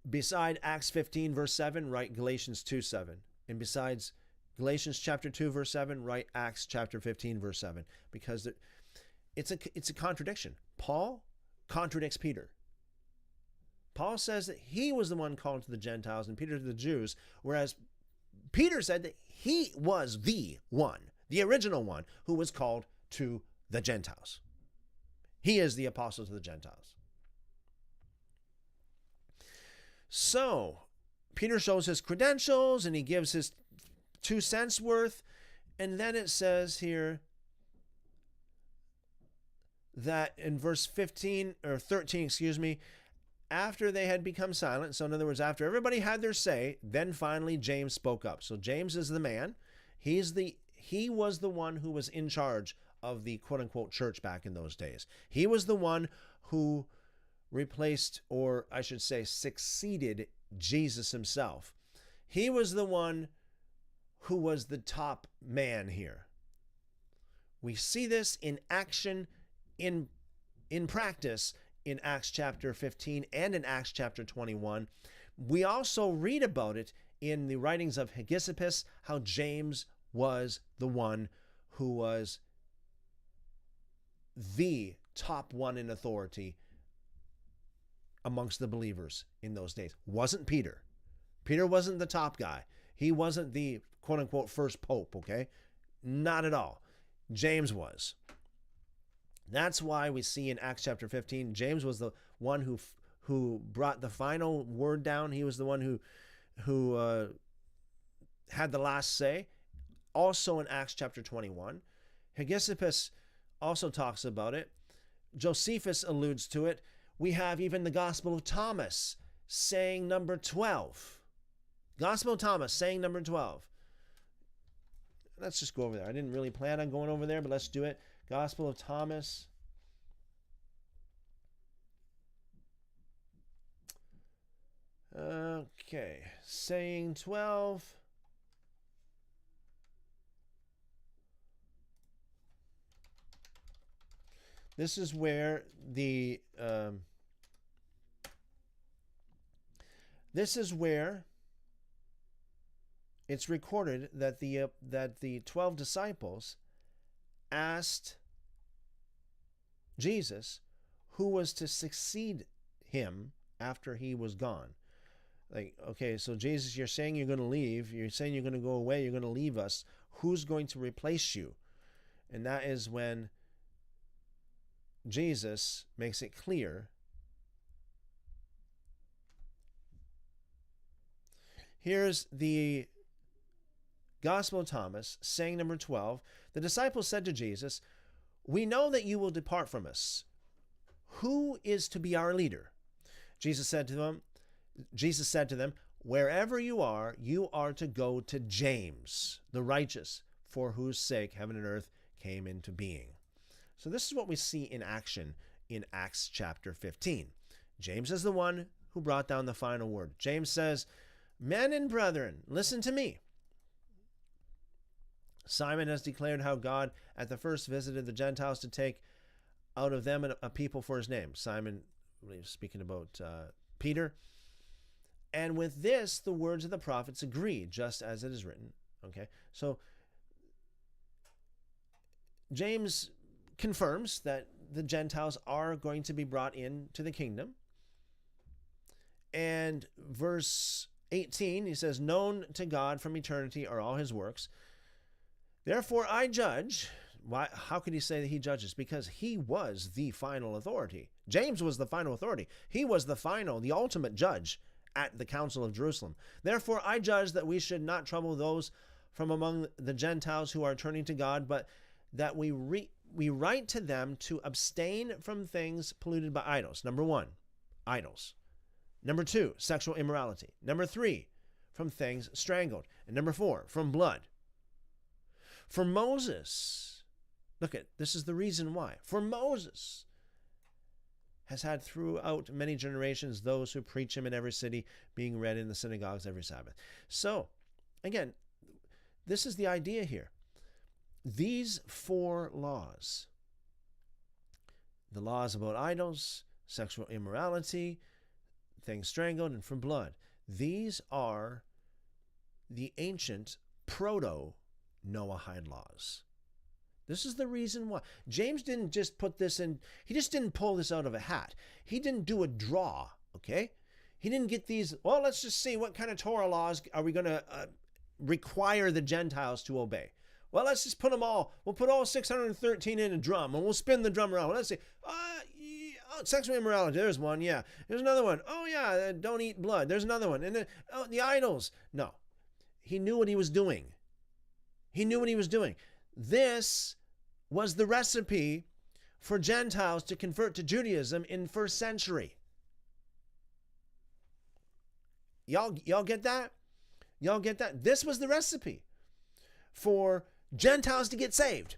beside Acts 15 verse 7, write Galatians 2:7, and besides Galatians chapter 2 verse 7, write Acts chapter 15 verse 7, because it's a contradiction. Paul contradicts Peter. Paul says that he was the one called to the Gentiles and Peter to the Jews, whereas Peter said that he was the one, the original one, who was called to the Gentiles. He is the apostle to the Gentiles. So Peter shows his credentials and he gives his 2 cents worth, and then it says here that in verse 15 or 13, after they had become silent, so in other words, after everybody had their say, then finally James spoke up. So James is the man. He was the one who was in charge of the quote-unquote church back in those days. He was the one who replaced, or I should say succeeded, Jesus himself. He was the one who was the top man here. We see this in action, in practice, in Acts chapter 15 and in Acts chapter 21. We also read about it in the writings of Josephus, how James was the one who was the top one in authority amongst the believers in those days. Wasn't Peter. Peter wasn't the top guy. He wasn't the quote-unquote first pope, okay? Not at all. James was. That's why we see in Acts chapter 15, James was the one who brought the final word down. He was the one who had the last say. Also in Acts chapter 21. Hegesippus also talks about it. Josephus alludes to it. We have even the Gospel of Thomas saying number 12. Gospel of Thomas saying number 12. Let's just go over there. I didn't really plan on going over there, but let's do it. Gospel of Thomas. Okay. Saying 12. This is where it's recorded that the 12 disciples asked Jesus who was to succeed him after he was gone. Like, okay, so Jesus, you're saying you're going to leave. You're saying you're going to go away. You're going to leave us. Who's going to replace you? And that is when Jesus makes it clear. Here's the Gospel of Thomas, saying number 12. The disciples said to Jesus, "We know that you will depart from us. Who is to be our leader?" Jesus said to them, "Wherever you are to go to James, the righteous, for whose sake heaven and earth came into being." So this is what we see in action in Acts chapter 15. James is the one who brought down the final word. James says, "Men and brethren, listen to me. Simon has declared how God at the first visited the Gentiles to take out of them a people for his name." Simon, speaking about Peter. "And with this, the words of the prophets agree, just as it is written." Okay, so James confirms that the Gentiles are going to be brought into the kingdom. And verse 18, he says, "Known to God from eternity are all his works. Therefore I judge." Why? How could he say that he judges? Because he was the final authority. James was the final authority. He was the ultimate judge at the Council of Jerusalem. "Therefore I judge that we should not trouble those from among the Gentiles who are turning to God, but that we write to them to abstain from things polluted by idols." Number 1, idols. Number 2, sexual immorality. Number 3, from things strangled. And number 4, from blood. For Moses, this is the reason why. For Moses has had throughout many generations those who preach him in every city, being read in the synagogues every Sabbath. So, again, this is the idea here. These 4 laws, the laws about idols, sexual immorality, things strangled, and from blood, these are the ancient proto-Noahide laws. This is the reason why. James didn't just put this in, he just didn't pull this out of a hat. He didn't do a draw, okay? He didn't get these, well, let's just see what kind of Torah laws are we going to require the Gentiles to obey. Well, let's just put them all. We'll put all 613 in a drum, and we'll spin the drum around. Well, let's see. Sexual immorality, there's one, yeah. There's another one. Oh, yeah, don't eat blood. There's another one. And then, the idols. No. He knew what he was doing. This was the recipe for Gentiles to convert to Judaism in first century. Y'all get that? Y'all get that? This was the recipe for Gentiles to get saved.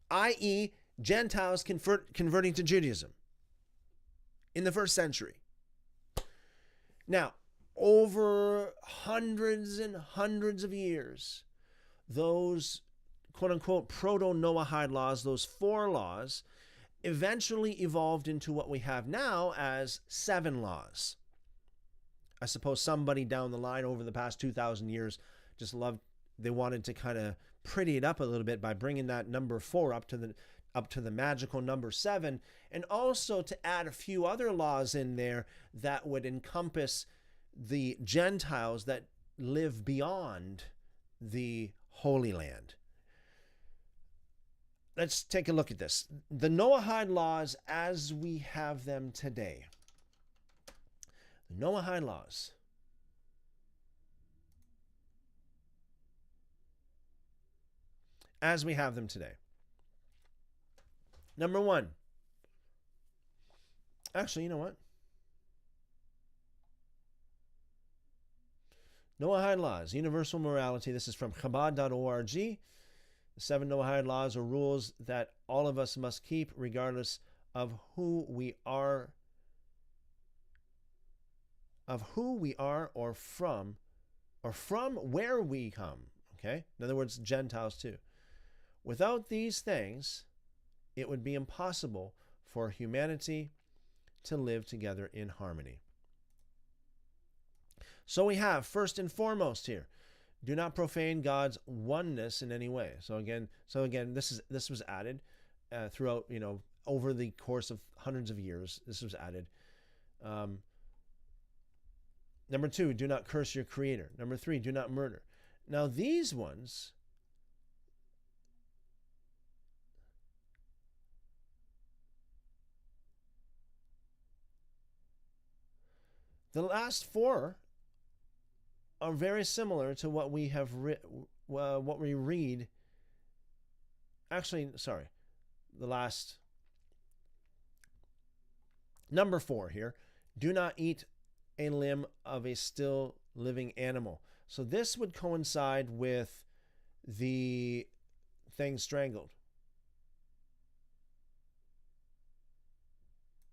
I.e., Gentiles converting to Judaism in the first century. Now, over hundreds and hundreds of years, those quote-unquote proto-Noahide laws, those 4 laws, eventually evolved into what we have now as 7 laws. I suppose somebody down the line over the past 2,000 years just loved they wanted to kind of pretty it up a little bit by bringing that number 4 up to the magical number 7, and also to add a few other laws in there that would encompass the Gentiles that live beyond the Holy Land. Let's take a look at this. The Noahide laws as we have them today. The Noahide laws. As we have them today. Number 1. Actually, you know what? Noahide laws, universal morality. This is from Chabad.org. The 7 Noahide laws are rules that all of us must keep regardless of who we are or from where we come. Okay? In other words, Gentiles too. Without these things, it would be impossible for humanity to live together in harmony. So we have, first and foremost here, do not profane God's oneness in any way. So again, this was added throughout, over the course of hundreds of years. This was added. Number 2, do not curse your Creator. Number 3, do not murder. Now these ones, the last 4 are very similar to what we have what we read. Actually, sorry, the last number 4 here. Do not eat a limb of a still living animal. So this would coincide with the thing strangled.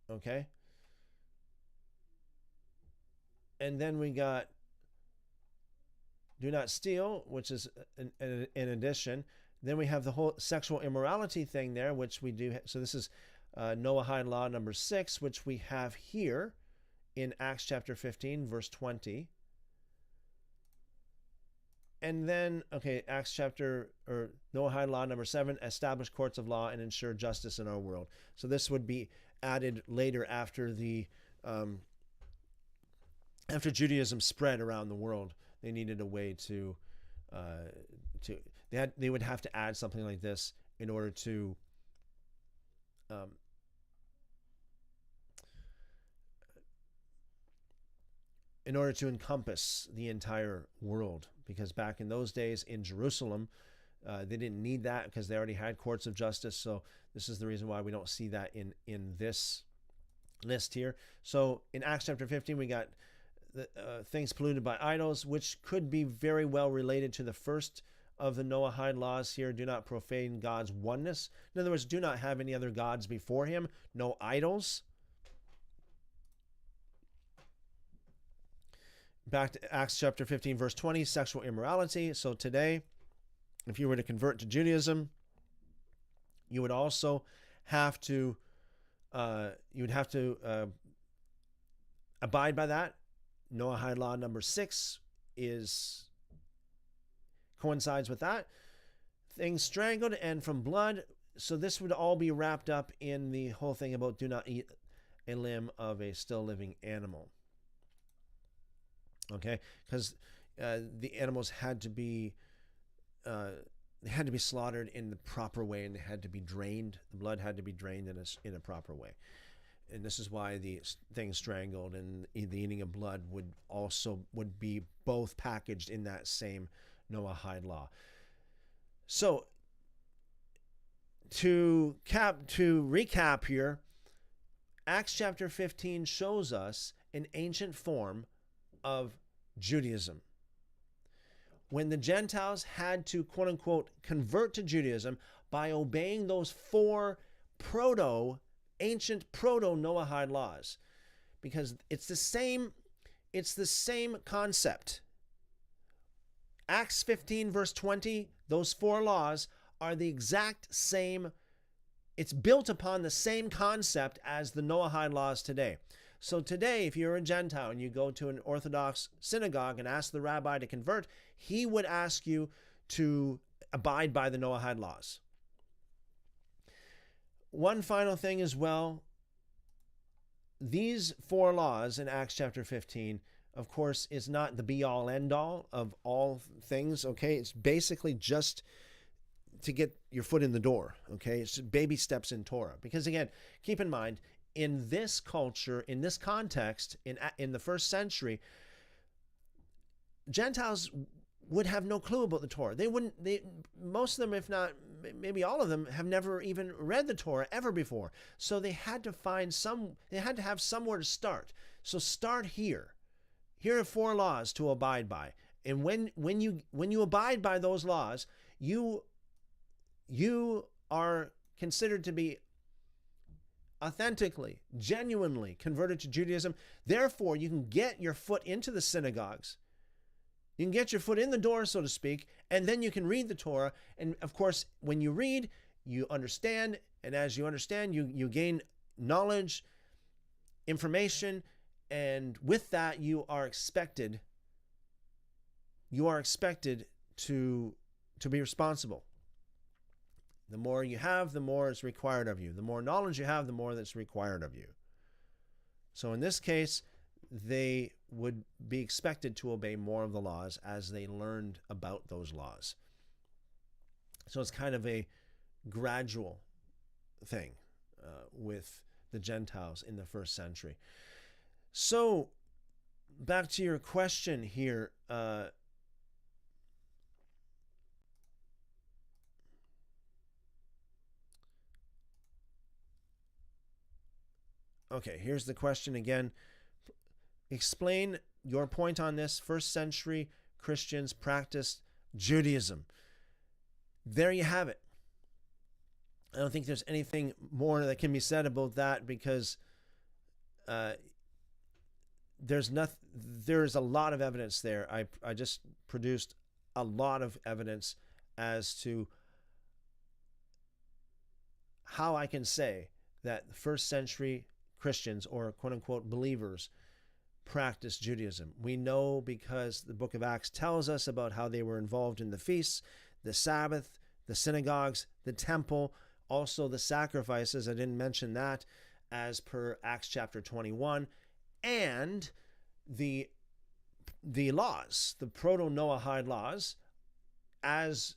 Okay. And then we got do not steal, which is an addition. Then we have the whole sexual immorality thing there, which we do. So this is Noahide law number 6, which we have here in Acts chapter 15, verse 20. And then, Noahide law number 7, establish courts of law and ensure justice in our world. So this would be added later after after Judaism spread around the world. They needed a way they would have to add something like this in order to encompass the entire world, because back in those days in Jerusalem, they didn't need that because they already had courts of justice. So this is the reason why we don't see that in this list here. So in Acts chapter 15, we got the things polluted by idols, which could be very well related to the first of the Noahide laws here. Do not profane God's oneness. In other words, do not have any other gods before him. No idols. Back to Acts chapter 15, verse 20, sexual immorality. So today, if you were to convert to Judaism, you would also have to abide by that. Noahide law number 6 coincides with that. Things strangled and from blood. So this would all be wrapped up in the whole thing about do not eat a limb of a still living animal. Okay, because the animals had to be slaughtered in the proper way, and they had to be drained. The blood had to be drained in a proper way. And this is why the thing strangled and the eating of blood would be both packaged in that same Noahide law. So to recap here, Acts chapter 15 shows us an ancient form of Judaism. When the Gentiles had to, quote unquote, convert to Judaism by obeying those 4 ancient proto-Noahide laws, because it's the same concept. Acts 15 verse 20, those 4 laws are the exact same. It's built upon the same concept as the Noahide laws today. So today, if you're a Gentile and you go to an Orthodox synagogue and ask the rabbi to convert, he would ask you, to abide by the Noahide laws. One final thing as well, these 4 laws in Acts chapter 15, of course, is not the be-all, end-all of all things, okay? It's basically just to get your foot in the door, okay? It's just baby steps in Torah. Because again, keep in mind, in this culture, in this context, in the first century, Gentiles would have no clue about the Torah. Most of them, if not maybe all of them, have never even read the Torah ever before. So they had to have somewhere to start. So start here. Here are 4 laws to abide by. And when you abide by those laws, you are considered to be authentically, genuinely converted to Judaism. Therefore, you can get your foot into the synagogues. You can get your foot in the door, so to speak, and then you can read the Torah. And of course, when you read, you understand. And as you understand, you gain knowledge, information, and with that, you are expected to be responsible. The more you have, the more is required of you. The more knowledge you have, the more that's required of you. So in this case, they would be expected to obey more of the laws as they learned about those laws. So it's kind of a gradual thing with the Gentiles in the first century. So back to your question here. Okay, here's the question again. Explain your point on this. First century Christians practiced Judaism. There you have it. I don't think there's anything more that can be said about that because there's a lot of evidence there. I just produced a lot of evidence as to how I can say that the first century Christians, or quote-unquote believers, practice Judaism. We know because the book of Acts tells us about how they were involved in the feasts, the Sabbath, the synagogues, the temple, also the sacrifices. I didn't mention that as per Acts chapter 21, and the laws, the proto-Noahide laws, as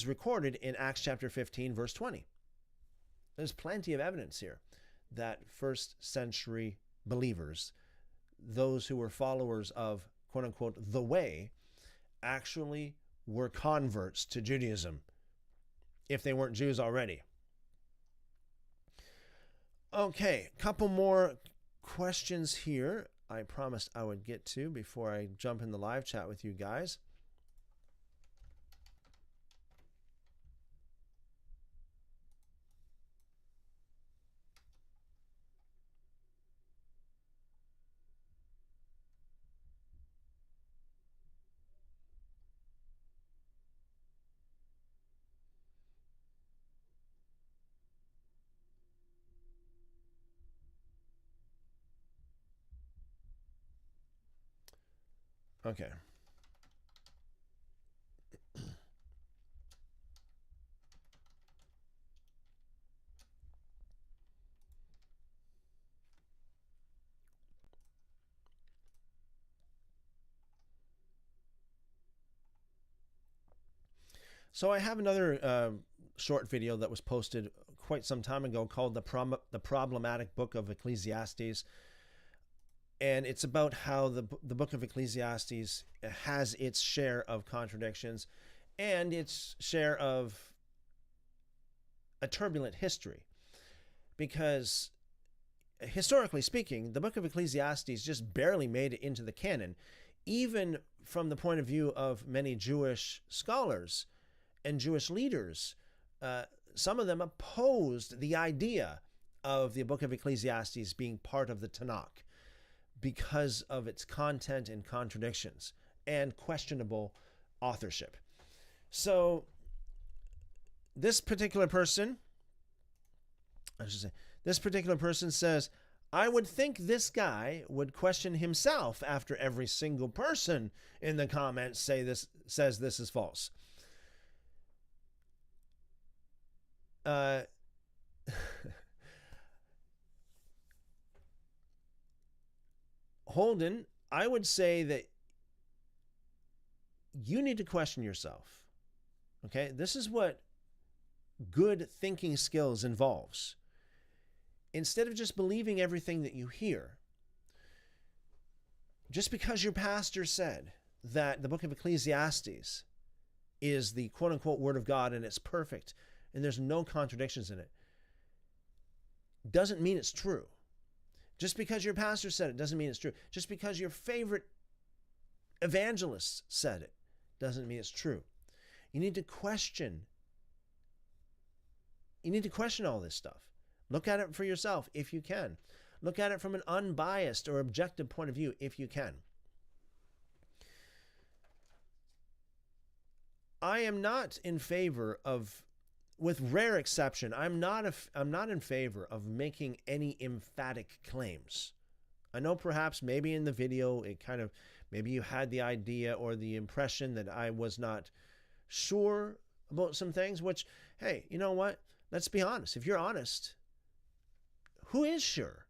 recorded in Acts chapter 15, verse 20. There's plenty of evidence here that first century believers, those who were followers of quote-unquote the way, actually were converts to Judaism, if they weren't Jews already. Okay, a couple more questions here I promised I would get to before I jump in the live chat with you guys. Okay. So I have another short video that was posted quite some time ago called the Problematic Book of Ecclesiastes. And it's about how the book of Ecclesiastes has its share of contradictions and its share of a turbulent history. Because historically speaking, the book of Ecclesiastes just barely made it into the canon, even from the point of view of many Jewish scholars and Jewish leaders. Some of them opposed the idea of the book of Ecclesiastes being part of the Tanakh, because of its content and contradictions and questionable authorship. So this particular person says, I would think this guy would question himself after every single person in the comments says this is false. Holden, I would say that you need to question yourself. Okay? This is what good thinking skills involves. Instead of just believing everything that you hear, just because your pastor said that the book of Ecclesiastes is the quote-unquote word of God and it's perfect and there's no contradictions in it, doesn't mean it's true. Just because your pastor said it doesn't mean it's true. Just because your favorite evangelist said it doesn't mean it's true. You need to question. You need to question all this stuff. Look at it for yourself if you can. Look at it from an unbiased or objective point of view if you can. I am not in favor of, with rare exception, I'm not in favor of making any emphatic claims. I know perhaps maybe in the video maybe you had the idea or the impression that I was not sure about some things, which, hey, you know what? Let's be honest. If you're honest, who is sure?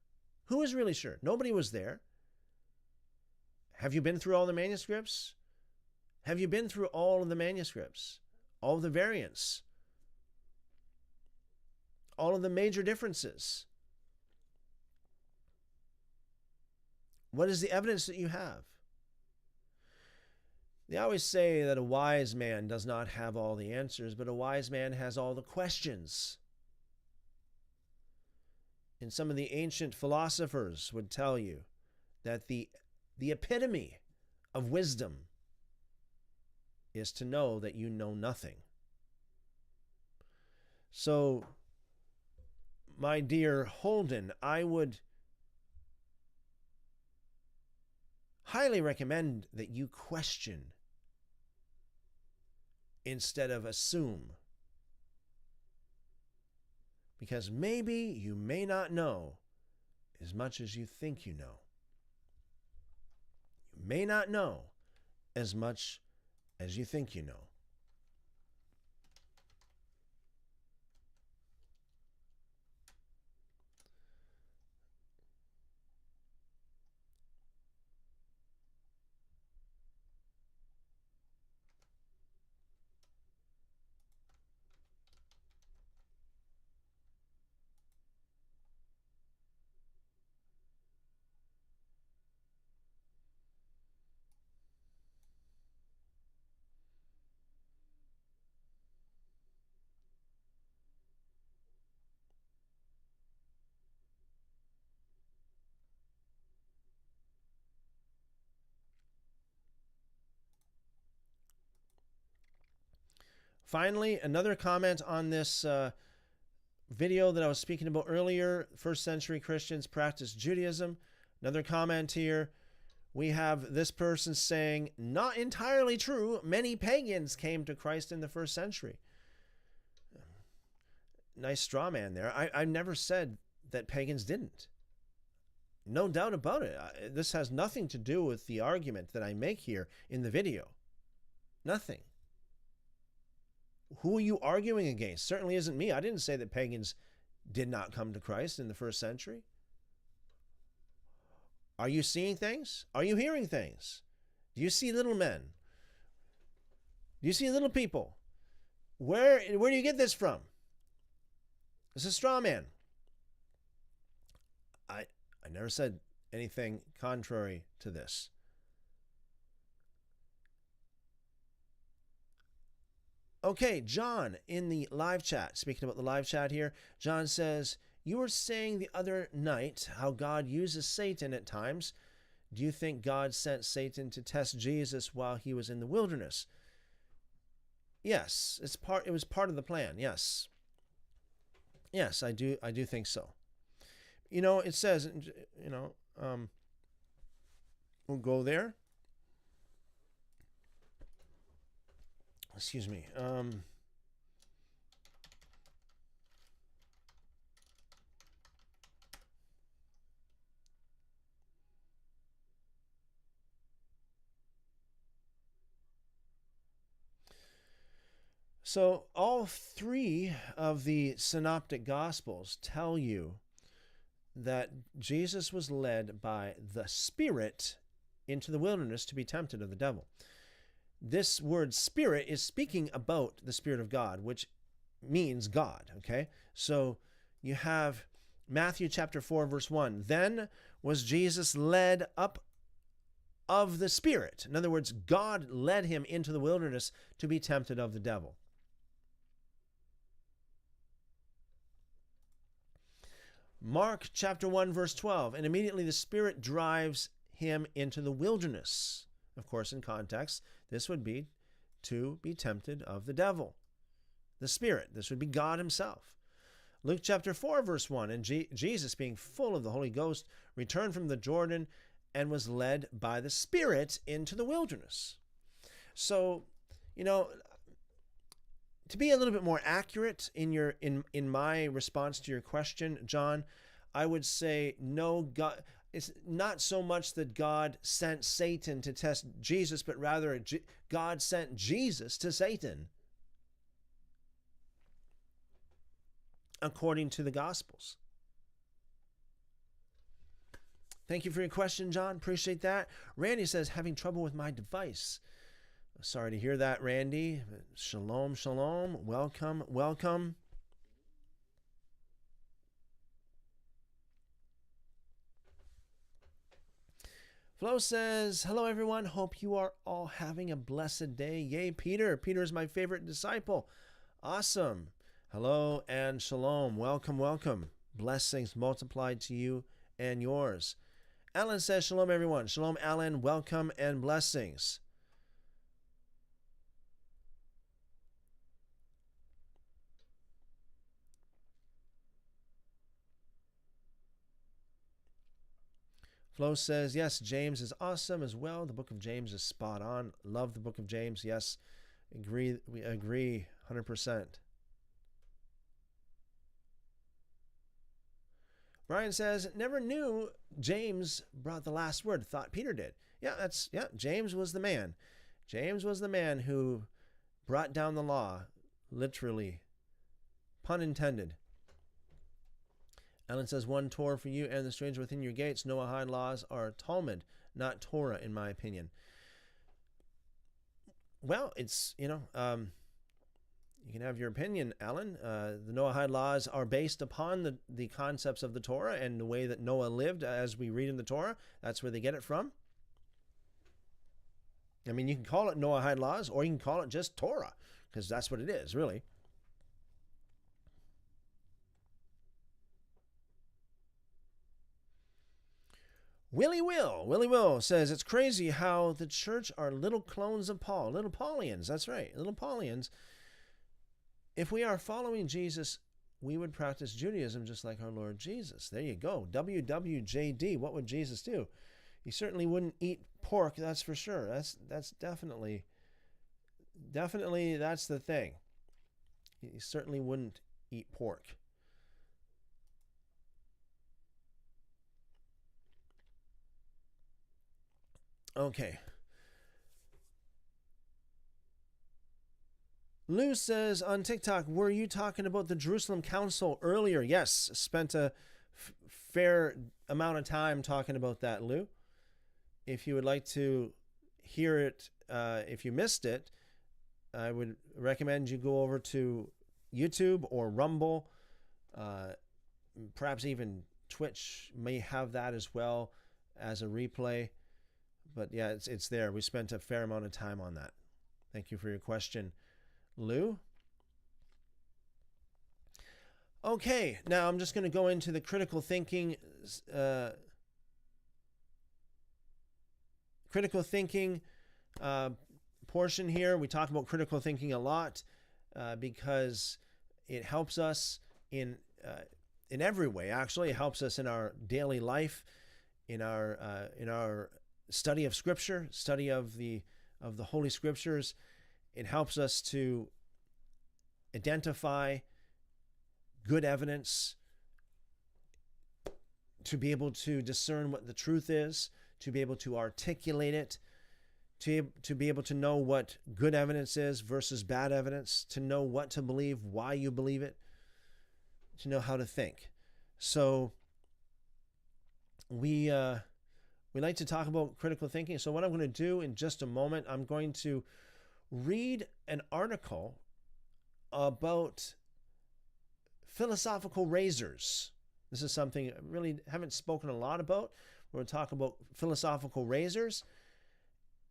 Who is really sure? Nobody was there. Have you been through all the manuscripts? Have you been through all of the manuscripts? All of the variants? All of the major differences? What is the evidence that you have? They always say that a wise man does not have all the answers, but a wise man has all the questions. And some of the ancient philosophers would tell you that the epitome of wisdom is to know that you know nothing. So, my dear Holden, I would highly recommend that you question instead of assume. Because maybe you may not know as much as you think you know. You may not know as much as you think you know. Finally, another comment on this video that I was speaking about earlier. First century Christians practice Judaism. Another comment here. We have this person saying, not entirely true. Many pagans came to Christ in the first century. Nice straw man there. I never said that pagans didn't. No doubt about it. This has nothing to do with the argument that I make here in the video. Nothing. Who are you arguing against? Certainly isn't me. I didn't say that pagans did not come to Christ in the first century. Are you seeing things? Are you hearing things? Do you see little men? Do you see little people? Where do you get this from? It's a straw man. I never said anything contrary to this. Okay, John in the live chat, speaking about the live chat here, John says, you were saying the other night how God uses Satan at times. Do you think God sent Satan to test Jesus while he was in the wilderness? Yes, it was part of the plan. Yes. Yes, I do think so. You know, it says, we'll go there. Excuse me. So all three of the synoptic gospels tell you that Jesus was led by the Spirit into the wilderness to be tempted of the devil. This word Spirit is speaking about the Spirit of God, which means God, okay? So you have Matthew chapter 4, verse 1. Then was Jesus led up of the Spirit. In other words, God led him into the wilderness to be tempted of the devil. Mark chapter 1, verse 12. And immediately the Spirit drives him into the wilderness. Of course, in context, this would be to be tempted of the devil. The Spirit. This would be God himself. Luke chapter 4, verse 1. And Jesus, being full of the Holy Ghost, returned from the Jordan and was led by the Spirit into the wilderness. So, to be a little bit more accurate in my response to your question, John, I would say no. God, it's not so much that God sent Satan to test Jesus, but rather God sent Jesus to Satan, according to the Gospels. Thank you for your question, John. Appreciate that. Randy says, having trouble with my device. Sorry to hear that, Randy. Shalom, shalom. Welcome, welcome. Flo says, hello, everyone. Hope you are all having a blessed day. Yay, Peter. Peter is my favorite disciple. Awesome. Hello and shalom. Welcome, welcome. Blessings multiplied to you and yours. Alan says, shalom, everyone. Shalom, Alan. Welcome and blessings. Flo says, yes, James is awesome as well. The book of James is spot on. Love the book of James. Yes, we agree 100%. Brian says, never knew James brought the last word. Thought Peter did. Yeah, James was the man. James was the man who brought down the law, literally. Pun intended. Ellen says, one Torah for you and the stranger within your gates. Noahide laws are Talmud, not Torah, in my opinion. Well, it's, you can have your opinion, Alan. The Noahide laws are based upon the concepts of the Torah and the way that Noah lived, as we read in the Torah. That's where they get it from. I mean, you can call it Noahide laws, or you can call it just Torah, because that's what it is, really. Willie Will says, it's crazy how the church are little clones of Paul. Little Paulians, that's right, little Paulians. If we are following Jesus, we would practice Judaism just like our Lord Jesus. There you go. WWJD, what would Jesus do? He certainly wouldn't eat pork, that's for sure. That's definitely that's the thing. He certainly wouldn't eat pork. Okay. Lou says on TikTok, were you talking about the Jerusalem Council earlier? Yes, spent a fair amount of time talking about that, Lou. If you would like to hear it, if you missed it, I would recommend you go over to YouTube or Rumble. Perhaps even Twitch may have that as well as a replay. But yeah, it's there. We spent a fair amount of time on that. Thank you for your question, Lou. Okay, now I'm just going to go into the critical thinking portion here. We talk about critical thinking a lot because it helps us in every way. Actually, it helps us in our daily life, in our study of Scripture, study of the Holy Scriptures. It helps us to identify good evidence, to be able to discern what the truth is, to be able to articulate it, to be able to know what good evidence is versus bad evidence, to know what to believe, why you believe it, to know how to think. So we like to talk about critical thinking. So what I'm going to do in just a moment, I'm going to read an article about philosophical razors. This is something I really haven't spoken a lot about. We're going to talk about philosophical razors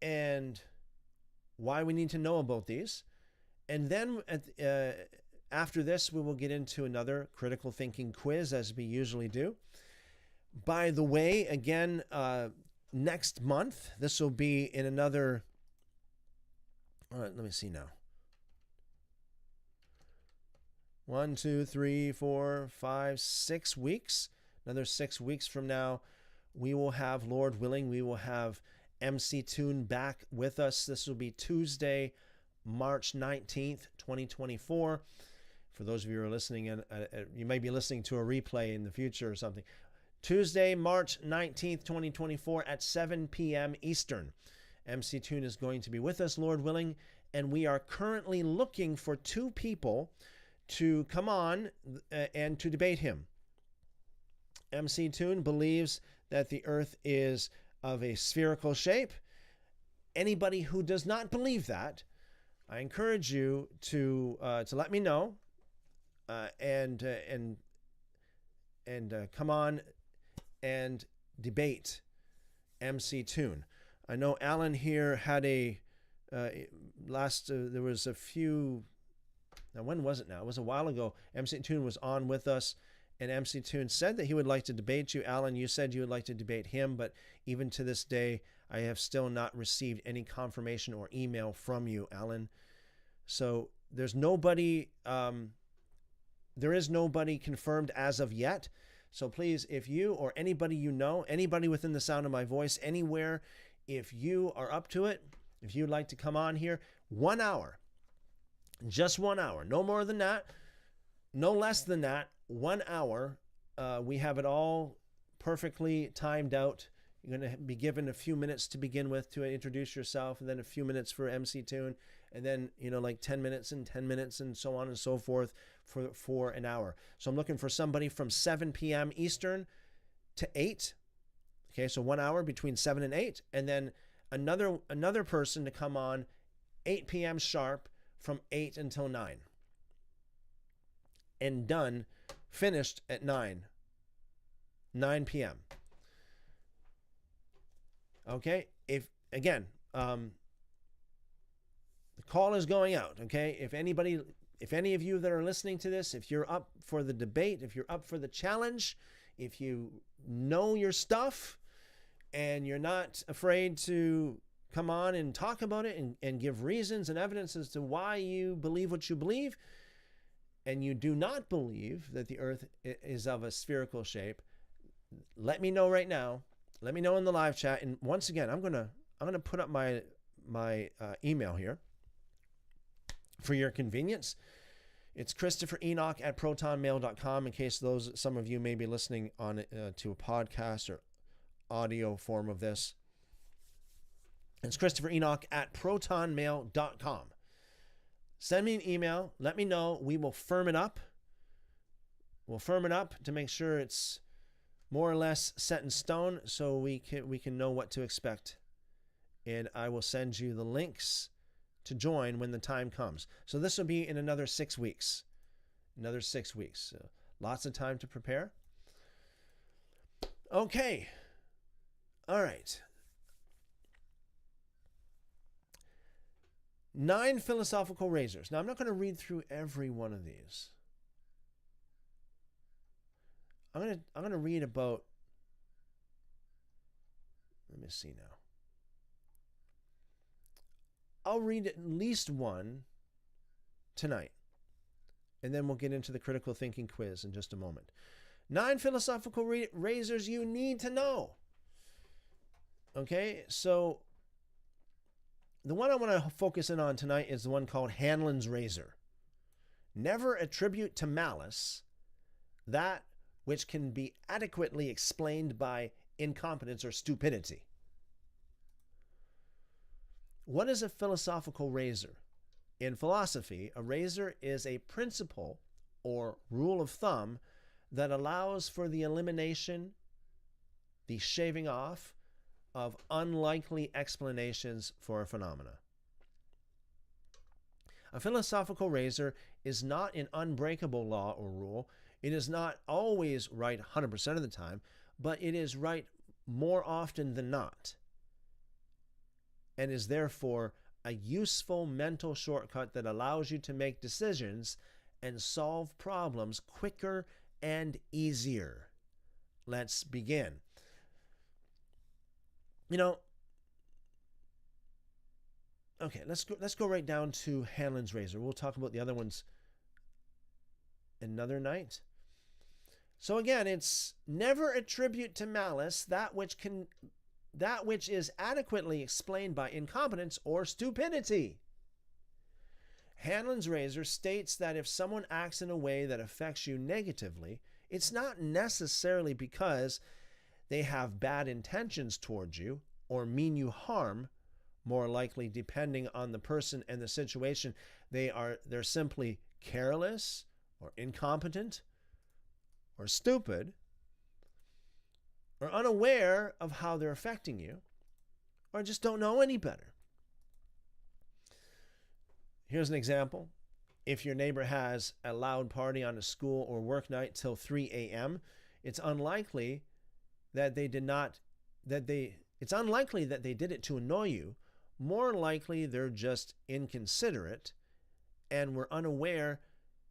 and why we need to know about these. And then after this, we will get into another critical thinking quiz, as we usually do. By the way, again, next month, this will be in another, all right, let me see now. 1, 2, 3, 4, 5, 6 weeks. Another 6 weeks from now, we will have, Lord willing, we will have MC Toon back with us. This will be Tuesday, March 19th, 2024. For those of you who are listening, in, you may be listening to a replay in the future or something. Tuesday, March 19th, 2024 at 7 p.m. Eastern. MC Toon is going to be with us, Lord willing, and we are currently looking for 2 people to come on and to debate him. MC Toon believes that the earth is of a spherical shape. Anybody who does not believe that, I encourage you to let me know and come on and debate MC Toon. I know Alan here had a there was a few. Now, when was it now? It was a while ago. MC Toon was on with us, and MC Toon said that he would like to debate you. Alan, you said you would like to debate him, but even to this day, I have still not received any confirmation or email from you, Alan. So there's nobody, there is nobody confirmed as of yet. So please, if you or anybody you know, anybody within the sound of my voice, anywhere, if you are up to it, if you'd like to come on here, 1 hour. Just 1 hour, no more than that, no less than that, 1 hour. We have it all perfectly timed out. You're going to be given a few minutes to begin with to introduce yourself, and then a few minutes for MC Toon, and then, like 10 minutes and 10 minutes and so on and so forth for an hour. So I'm looking for somebody from 7 p.m. Eastern to 8. Okay, so 1 hour between 7 and 8, and then another person to come on 8 p.m. sharp, from 8 until 9. And finished at 9 p.m. Okay? If the call is going out, okay? If any of you that are listening to this, if you're up for the debate, if you're up for the challenge, if you know your stuff and you're not afraid to come on and talk about it and give reasons and evidence as to why you believe what you believe, and you do not believe that the earth is of a spherical shape, let me know right now. Let me know in the live chat. And once again, I'm gonna put up my email here for your convenience. It's ChristopherEnoch@protonmail.com, in case some of you may be listening on to a podcast or audio form of this. It's ChristopherEnoch@protonmail.com. Send me an email. Let me know. We will firm it up. We'll firm it up to make sure it's more or less set in stone, so we can know what to expect. And I will send you the links to join when the time comes. So this will be in another 6 weeks. Another 6 weeks. So lots of time to prepare. Okay. All right. 9 philosophical razors. Now, I'm not going to read through every one of these. I'm going to read about, let me see now. I'll read at least one tonight, and then we'll get into the critical thinking quiz in just a moment. 9 philosophical razors you need to know. Okay, so the one I want to focus in on tonight is the one called Hanlon's razor. Never attribute to malice that which can be adequately explained by incompetence or stupidity. What is a philosophical razor? In philosophy, a razor is a principle or rule of thumb that allows for the elimination, the shaving off of unlikely explanations for a phenomena. A philosophical razor is not an unbreakable law or rule. It is not always right 100% of the time, but it is right more often than not, and is therefore a useful mental shortcut that allows you to make decisions and solve problems quicker and easier. Let's begin. Okay, let's go right down to Hanlon's razor. We'll talk about the other ones another night. So again, it's never attribute to malice that which is adequately explained by incompetence or stupidity. Hanlon's razor states that if someone acts in a way that affects you negatively, it's not necessarily because they have bad intentions towards you or mean you harm. More likely, depending on the person and the situation, they're simply careless or incompetent or stupid or unaware of how they're affecting you, or just don't know any better. Here's an example. If your neighbor has a loud party on a school or work night till 3 a.m., it's unlikely that they did it to annoy you. More likely they're just inconsiderate and were unaware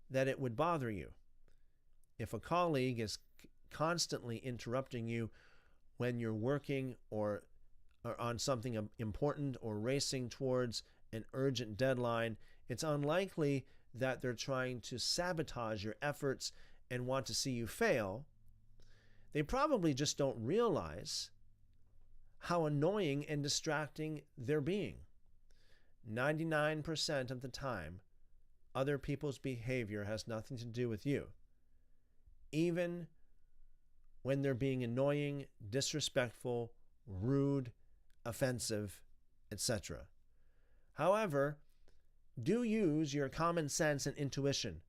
that it would bother you. If a colleague is constantly interrupting you when you're working or on something important or racing towards an urgent deadline, it's unlikely that they're trying to sabotage your efforts and want to see you fail. They probably just don't realize how annoying and distracting they're being. 99% of the time, other people's behavior has nothing to do with you, even when they're being annoying, disrespectful, rude, offensive, etc. However, do use your common sense and intuition.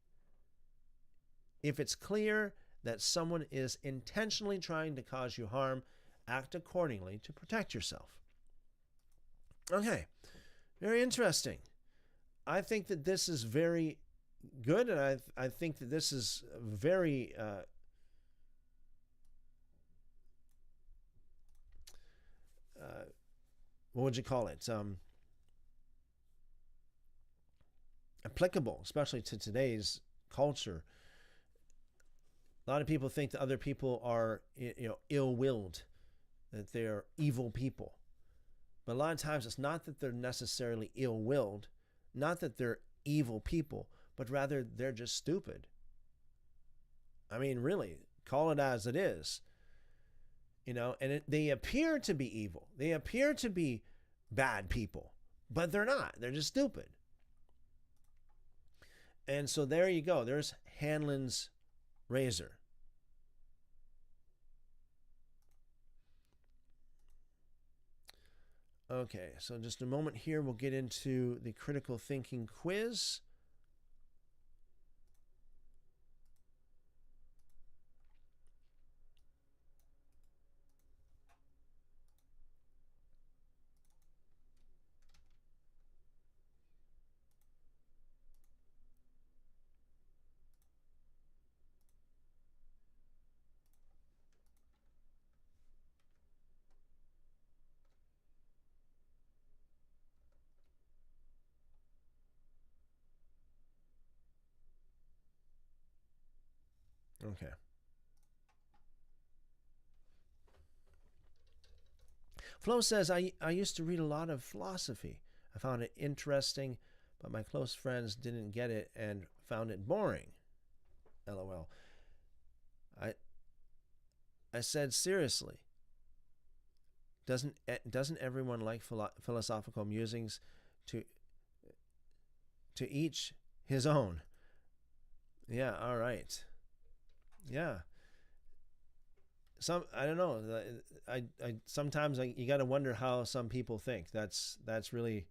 If it's clear that someone is intentionally trying to cause you harm, act accordingly to protect yourself. Okay, very interesting. I think that this is very good, and I think that this is very what would you call it? Applicable, especially to today's culture. A lot of people think that other people are, ill-willed, that they're evil people. But a lot of times it's not that they're necessarily ill-willed, not that they're evil people, but rather they're just stupid. I mean, really, call it as it is. And they appear to be evil. They appear to be bad people, but they're not. They're just stupid. And so there you go. There's Hanlon's razor. Okay, so just a moment here, we'll get into the critical thinking quiz. Okay. Flo says, I used to read a lot of philosophy. I found it interesting, but my close friends didn't get it and found it boring. LOL. I said, seriously, doesn't everyone like philosophical musings? To each his own. Yeah, all right. Yeah. I don't know. I sometimes you got to wonder how some people think. That's really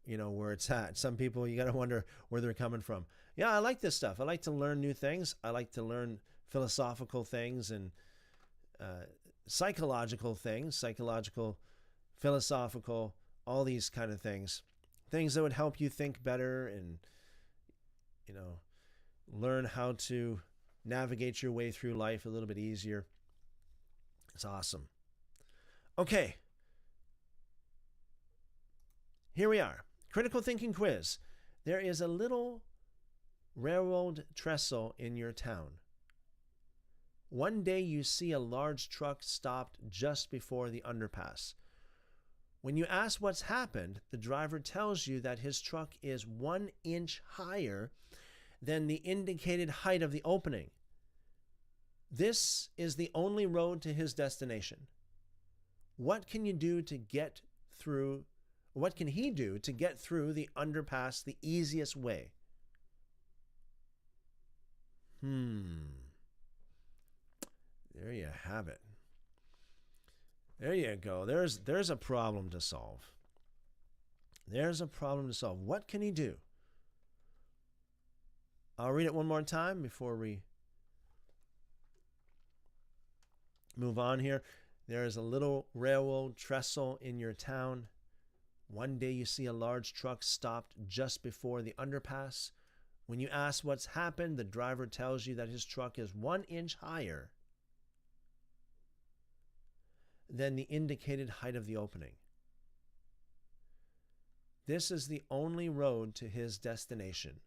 where it's at. Some people, you got to wonder where they're coming from. Yeah, I like this stuff. I like to learn new things. I like to learn philosophical things and psychological things, philosophical, all these kind of things that would help you think better and, learn how to navigate your way through life a little bit easier. It's awesome. Okay. Here we are. Critical thinking quiz. There is a little railroad trestle in your town. One day you see a large truck stopped just before the underpass. When you ask what's happened, the driver tells you that his truck is 1 inch higher than the indicated height of the opening. This is the only road to his destination. What can he do to get through the underpass the easiest way? There you have it. There you go. There's a problem to solve. There's a problem to solve. What can he do? I'll read it one more time before we move on here. There is a little railroad trestle in your town. One day you see a large truck stopped just before the underpass. When you ask what's happened, the driver tells you that his truck is 1 inch higher than the indicated height of the opening. This is the only road to his destination.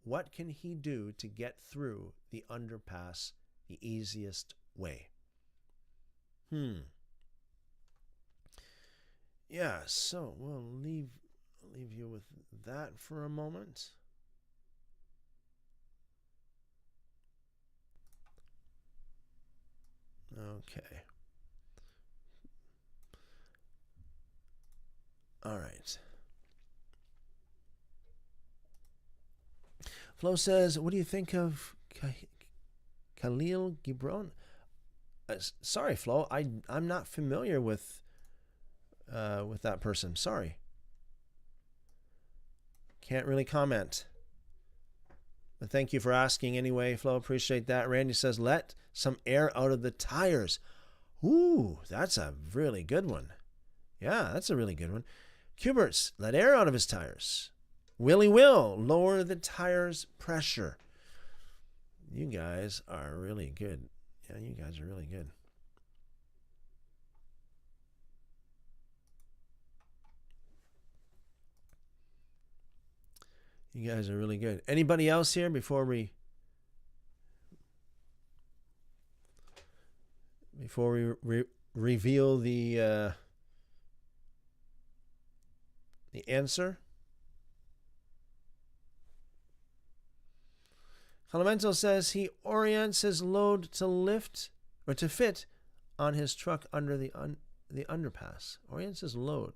What can he do to get through the underpass the easiest way? Yeah, so we'll leave you with that for a moment. Okay. All right. Flo says, what do you think of Khalil Gibran? Sorry, Flo, I'm not familiar with that person. Sorry. Can't really comment. But thank you for asking anyway, Flo. Appreciate that. Randy says, let some air out of the tires. Ooh, that's a really good one. Yeah, that's a really good one. Cuberts, let air out of his tires. Willie will lower the tires pressure. You guys are really good. Yeah, you guys are really good. You guys are really good. Anybody else here before we reveal the answer? Clemento says he orients his load to lift or to fit on his truck under the underpass. Orients his load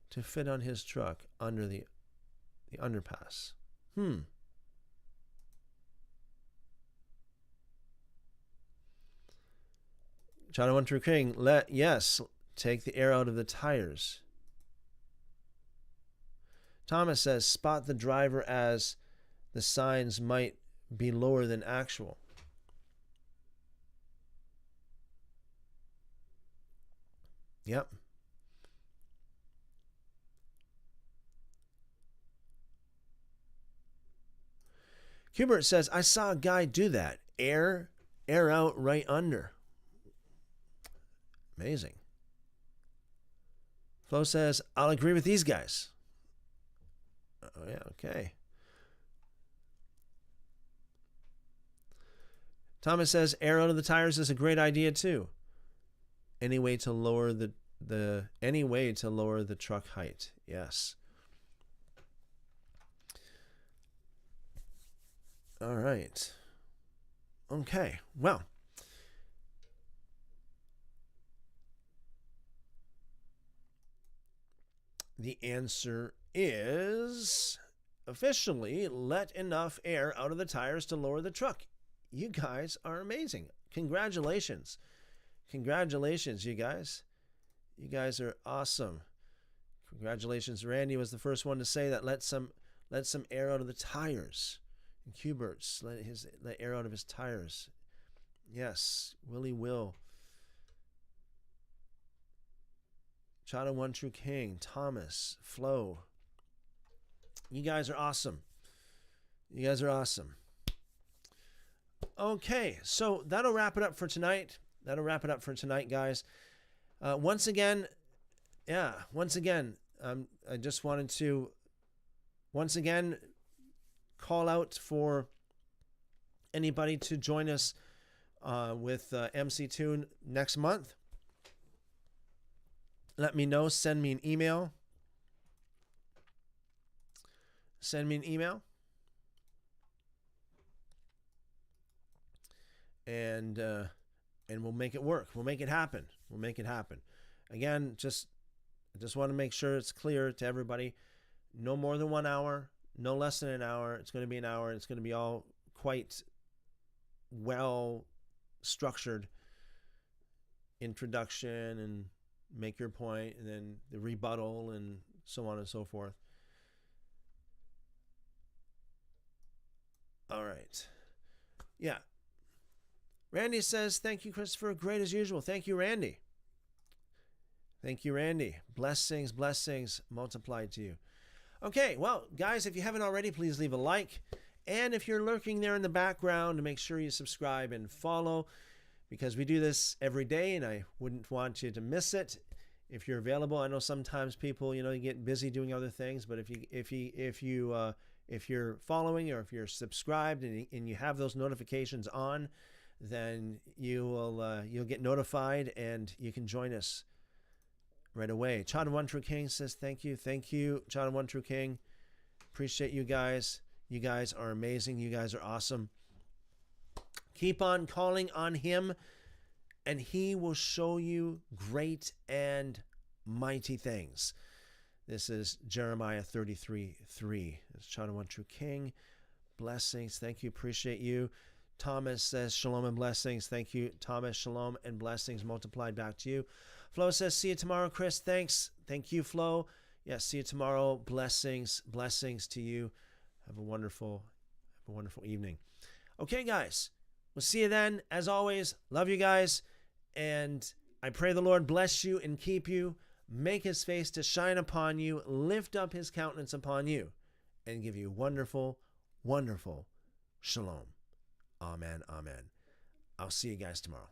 to fit on his truck under the underpass. China 1 True King, take the air out of the tires. Thomas says, spot the driver as the signs might be lower than actual. Yep. Hubert says, I saw a guy do that. Air out right under. Amazing. Flo says, I'll agree with these guys. Oh, yeah, okay. Thomas says, air out of the tires is a great idea too. Any way to lower the truck height. Yes. All right. Okay. Well, the answer is officially let enough air out of the tires to lower the truck. You guys are amazing. Congratulations. Congratulations, you guys. You guys are awesome. Congratulations. Randy was the first one to say that. Let some air out of the tires. And Cuberts, let air out of his tires. Yes, Willie Will. Chada One True King, Thomas, Flo. You guys are awesome. You guys are awesome. Okay, so that'll wrap it up for tonight. Guys. Once again, I just wanted to call out for anybody to join us with MC Tune next month. Let me know. Send me an email. And we'll make it work. We'll make it happen. Again, I just want to make sure it's clear to everybody. No more than 1 hour. No less than an hour. It's going to be an hour. It's going to be all quite well structured. Introduction and make your point, and then the rebuttal, and so on and so forth. All right. Yeah. Randy says, thank you, Christopher. Great as usual. Thank you, Randy. Blessings multiplied to you. Okay, well, guys, if you haven't already, please leave a like. And if you're lurking there in the background, make sure you subscribe and follow, because we do this every day, and I wouldn't want you to miss it if you're available. I know sometimes people, you get busy doing other things, but if you're following, or if you're subscribed and you have those notifications on, then you'll get notified and you can join us right away. Chada One True King says thank you, Chada One True King. Appreciate you guys. You guys are amazing. You guys are awesome. Keep on calling on him, and he will show you great and mighty things. This is Jeremiah 33:3. It's Chada One True King. Blessings. Thank you. Appreciate you. Thomas says shalom and blessings. Thank you, Thomas. Shalom and blessings multiplied back to you. Flo says, see you tomorrow, Chris. Thanks. Thank you, Flo. Yes, see you tomorrow. Blessings to you. Have a wonderful evening. Okay, guys. We'll see you then. As always, love you guys. And I pray the Lord bless you and keep you, make his face to shine upon you, lift up his countenance upon you, and give you wonderful, wonderful shalom. Amen. I'll see you guys tomorrow.